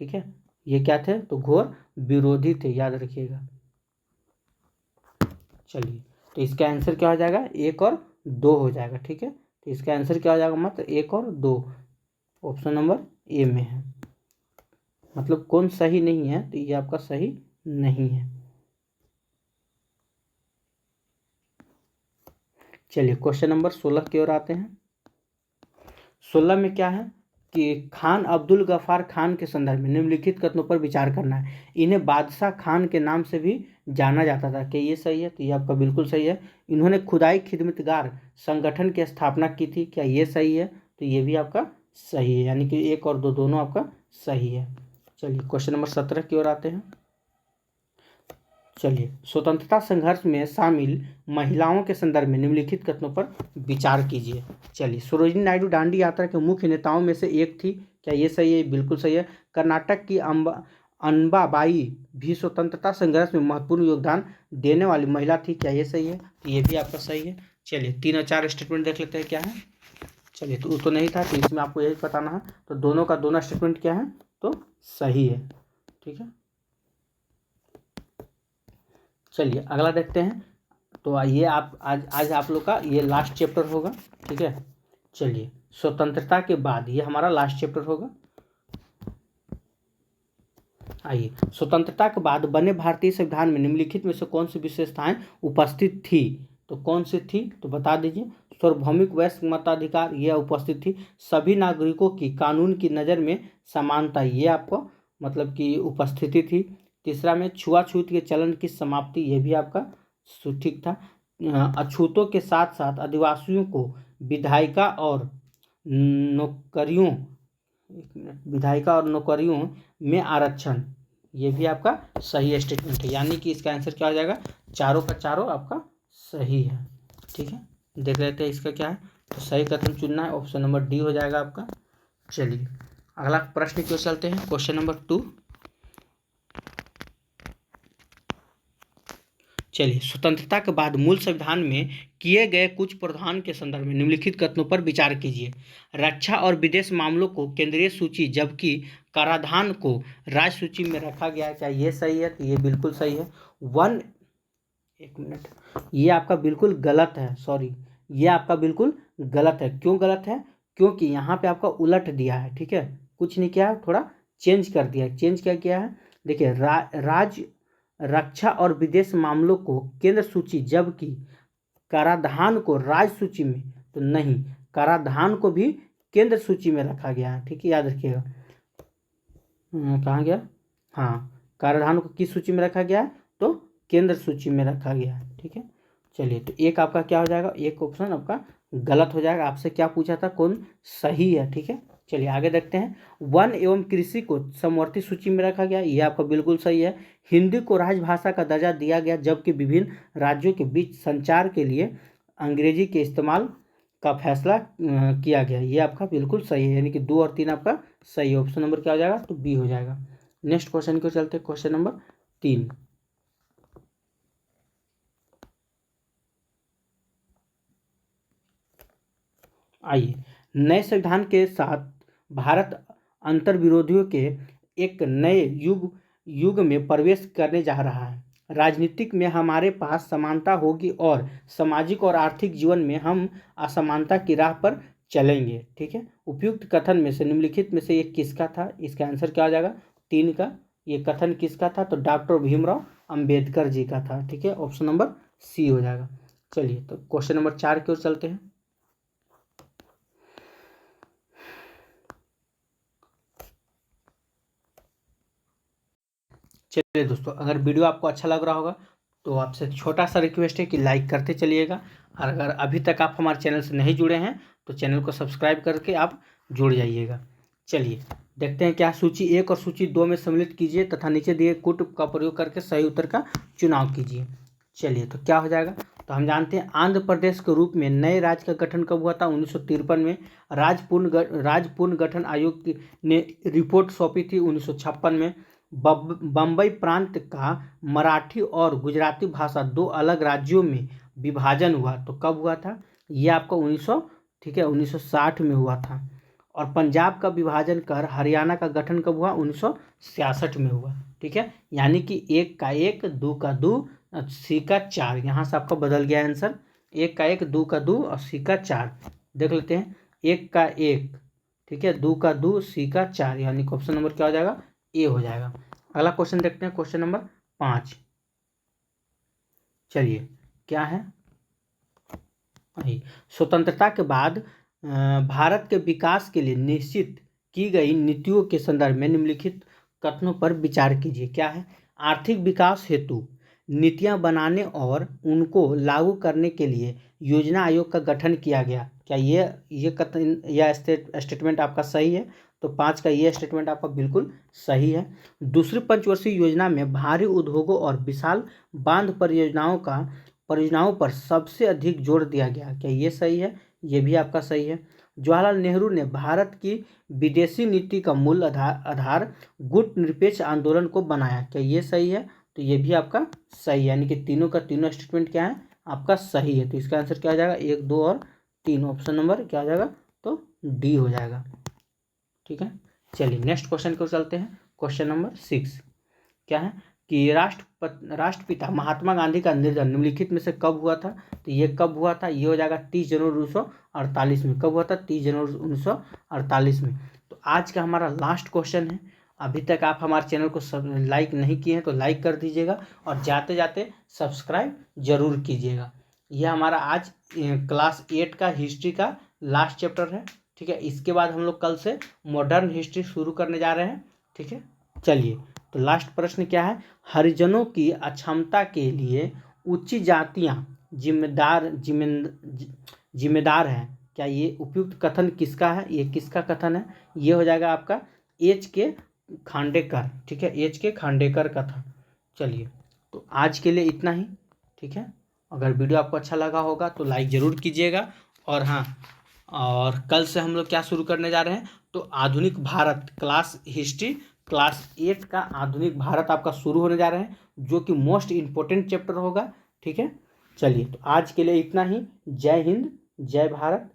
ठीक है, ये क्या थे, तो घोर विरोधी थे, याद रखिएगा। चलिए, तो इसका आंसर क्या हो जाएगा, 1 और 2 हो जाएगा। ठीक है, तो इसका आंसर क्या हो जाएगा, मात्र 1 और 2। ऑप्शन नंबर ए में है। मतलब कौन सही नहीं है, तो ये आपका सही नहीं है। चलिए क्वेश्चन नंबर 16 की ओर आते हैं। 16 में क्या है कि खान अब्दुल गफ्फार खान के संदर्भ में निम्नलिखित कथनों पर विचार करना है। इन्हें बादशाह खान के नाम से भी जाना जाता था। क्या ये सही है? तो ये आपका बिल्कुल सही है। इन्होंने खुदाई खिदमतगार संगठन की स्थापना की थी। क्या ये सही है? तो ये भी आपका सही है, यानी कि एक और दो दोनों आपका सही है। चलिए क्वेश्चन नंबर 17 की ओर आते हैं। चलिए, स्वतंत्रता संघर्ष में शामिल महिलाओं के संदर्भ में निम्नलिखित कथनों पर विचार कीजिए। चलिए, सरोजिनी नायडू दांडी यात्रा के मुख्य नेताओं में से एक थी। क्या ये सही है? बिल्कुल सही है। कर्नाटक की अम्बाबाई भी स्वतंत्रता संघर्ष में महत्वपूर्ण योगदान देने वाली महिला थी। क्या ये सही है? तो ये भी आपका सही है। चलिए 3 और 4 स्टेटमेंट देख लेते हैं क्या है। चलिए, तो नहीं था, तो इसमें आपको यही बताना है। तो दोनों का दोनों स्टेटमेंट क्या है, तो सही है। ठीक है, चलिए अगला देखते हैं। तो ये आप आज आप लोग का ये लास्ट चैप्टर होगा। ठीक है, चलिए स्वतंत्रता के बाद ये हमारा लास्ट चैप्टर होगा। आइए, स्वतंत्रता के बाद बने भारतीय संविधान में निम्नलिखित में से कौन सी विशेषताएं उपस्थित थी? तो कौन सी थी, तो बता दीजिए। सार्वभौमिक वयस्क मताधिकार, यह उपस्थित थी। सभी नागरिकों की कानून की नज़र में समानता, ये आपको मतलब कि उपस्थिति थी। तीसरा में छुआछूत के चलन की समाप्ति, ये भी आपका ठीक था। अछूतों के साथ साथ आदिवासियों को विधायिका और नौकरियों विधायिका और नौकरियों में आरक्षण, ये भी आपका सही स्टेटमेंट है। यानी कि इसका आंसर क्या हो जाएगा, चारों का चारों आपका सही है। ठीक है, देख लेते हैं इसका क्या है। तो सही कथन चुनना है, ऑप्शन नंबर डी हो जाएगा आपका। चलिए अगला प्रश्न की ओर चलते हैं, क्वेश्चन नंबर 2। चलिए, स्वतंत्रता के बाद मूल संविधान में किए गए कुछ प्रावधान के संदर्भ में निम्नलिखित कथनों पर विचार कीजिए। रक्षा और विदेश मामलों को केंद्रीय सूची जबकि कराधान को राज्य सूची में रखा गया है। क्या ये सही है? तो ये बिल्कुल सही है। एक मिनट, ये आपका बिल्कुल गलत है। सॉरी, ये आपका बिल्कुल गलत है। क्यों गलत है? क्योंकि यहाँ पे आपका उलट दिया है। ठीक है, कुछ नहीं किया है, थोड़ा चेंज कर दिया है। चेंज क्या किया है, देखिए, राज्य रक्षा और विदेश मामलों को केंद्र सूची जबकि कराधान को राज्य सूची में, तो नहीं, कराधान को भी केंद्र सूची में रखा गया है। ठीक है, याद रखिएगा। कहाँ गया, हाँ, कराधान को किस सूची में रखा गया है, तो केंद्र सूची में रखा गया है। ठीक है, चलिए तो एक आपका क्या हो जाएगा, एक ऑप्शन आपका गलत हो जाएगा। आपसे क्या पूछा था, कौन सही है? ठीक है, चलिए आगे देखते हैं। वन एवं कृषि को समवर्ती सूची में रखा गया, यह आपका बिल्कुल सही है। हिंदी को राजभाषा का दर्जा दिया गया जबकि विभिन्न राज्यों के बीच संचार के लिए अंग्रेजी के इस्तेमाल का फैसला किया गया, ये आपका बिल्कुल सही है। यानी कि 2 और 3 आपका सही है। ऑप्शन नंबर क्या हो जाएगा, तो बी हो जाएगा। नेक्स्ट क्वेश्चन को चलते हैं, क्वेश्चन नंबर 3। आइए, नए संविधान के साथ भारत अंतर्विरोधियों के एक नए युग में प्रवेश करने जा रहा है। राजनीतिक में हमारे पास समानता होगी और सामाजिक और आर्थिक जीवन में हम असमानता की राह पर चलेंगे। ठीक है, उपयुक्त कथन में से निम्नलिखित में से ये किसका था? इसका आंसर क्या हो जाएगा, 3 का। ये कथन किसका था, तो डॉक्टर भीमराव अंबेडकर जी का था। ठीक है, ऑप्शन नंबर सी हो जाएगा। चलिए तो क्वेश्चन नंबर 4 की ओर चलते हैं। चलिए दोस्तों, अगर वीडियो आपको अच्छा लग रहा होगा तो आपसे छोटा सा रिक्वेस्ट है कि लाइक करते चलिएगा। और अगर अभी तक आप हमारे चैनल से नहीं जुड़े हैं तो चैनल को सब्सक्राइब करके आप जुड़ जाइएगा। चलिए देखते हैं क्या सूची 1 और सूची 2 में सम्मिलित कीजिए तथा नीचे दिए कूट का प्रयोग करके सही उत्तर का चुनाव कीजिए। चलिए तो क्या हो जाएगा, तो हम जानते हैं आंध्र प्रदेश के रूप में नए राज्य का गठन कब हुआ था, 1953 में। राज्य पुनर्गठन गठन आयोग ने रिपोर्ट सौंपी थी 1956 में। बम्बई प्रांत का मराठी और गुजराती भाषा 2 अलग राज्यों में विभाजन हुआ, तो कब हुआ था, ये आपका 1960 में हुआ था। और पंजाब का विभाजन कर हरियाणा का गठन कब हुआ, 1966 में हुआ। ठीक है, यानी कि 1 का 1, 2 का 2, सी का 4, यहाँ से आपका बदल गया आंसर। 1 का 1, 2 का 2 और सी का 4। देख लेते हैं, 1 का 1, ठीक है, 2 का 2, सी का 4, यानी कि ऑप्शन नंबर क्या हो जाएगा, ए हो जाएगा। अगला क्वेश्चन देखते हैं, क्वेश्चन नंबर 5। चलिए क्या है, स्वतंत्रता के बाद भारत के विकास के लिए निश्चित की गई नीतियों के संदर्भ में निम्नलिखित कथनों पर विचार कीजिए। क्या है, आर्थिक विकास हेतु नीतियां बनाने और उनको लागू करने के लिए योजना आयोग का गठन किया गया। क्या ये कथन या स्टेटमेंट आपका सही है? तो 5 का ये स्टेटमेंट आपका बिल्कुल सही है। दूसरी पंचवर्षीय योजना में भारी उद्योगों और विशाल बांध परियोजनाओं पर सबसे अधिक जोर दिया गया। क्या ये सही है? ये भी आपका सही है। जवाहरलाल नेहरू ने भारत की विदेशी नीति का मूल आधार गुटनिरपेक्ष आंदोलन को बनाया। क्या ये सही है? तो ये भी आपका सही है, यानी कि तीनों का तीनों स्टेटमेंट क्या है, आपका सही है। तो इसका आंसर क्या हो जाएगा, 1, 2 और 3, ऑप्शन नंबर क्या हो जाएगा, तो डी हो जाएगा। ठीक है, चलिए नेक्स्ट क्वेश्चन को चलते हैं। क्वेश्चन नंबर 6 क्या है कि राष्ट्रपिता महात्मा गांधी का निर्धन निम्नलिखित में से कब हुआ था? तो ये कब हुआ था, ये हो जाएगा 30 जनवरी 1948 में। कब हुआ था? 30 जनवरी 1948 में। तो आज का हमारा लास्ट क्वेश्चन है। अभी तक आप हमारे चैनल को लाइक नहीं किए हैं तो लाइक कर दीजिएगा और जाते जाते सब्सक्राइब जरूर कीजिएगा। यह हमारा आज क्लास 8 का हिस्ट्री का लास्ट चैप्टर है। ठीक है, इसके बाद हम लोग कल से मॉडर्न हिस्ट्री शुरू करने जा रहे हैं। ठीक है, चलिए तो लास्ट प्रश्न क्या है, हरिजनों की अक्षमता के लिए उच्च जातियां जिम्मेदार हैं। क्या ये उपयुक्त कथन किसका है? ये किसका कथन है? ये हो जाएगा आपका एच के खांडेकर। ठीक है, एच के खांडेकर का था। चलिए तो आज के लिए इतना ही। ठीक है, अगर वीडियो आपको अच्छा लगा होगा तो लाइक ज़रूर कीजिएगा। और हाँ, और कल से हम लोग क्या शुरू करने जा रहे हैं, तो आधुनिक भारत क्लास हिस्ट्री क्लास 8 का आधुनिक भारत आपका शुरू होने जा रहे हैं, जो कि मोस्ट इम्पोर्टेंट चैप्टर होगा। ठीक है, चलिए तो आज के लिए इतना ही। जय हिंद, जय भारत।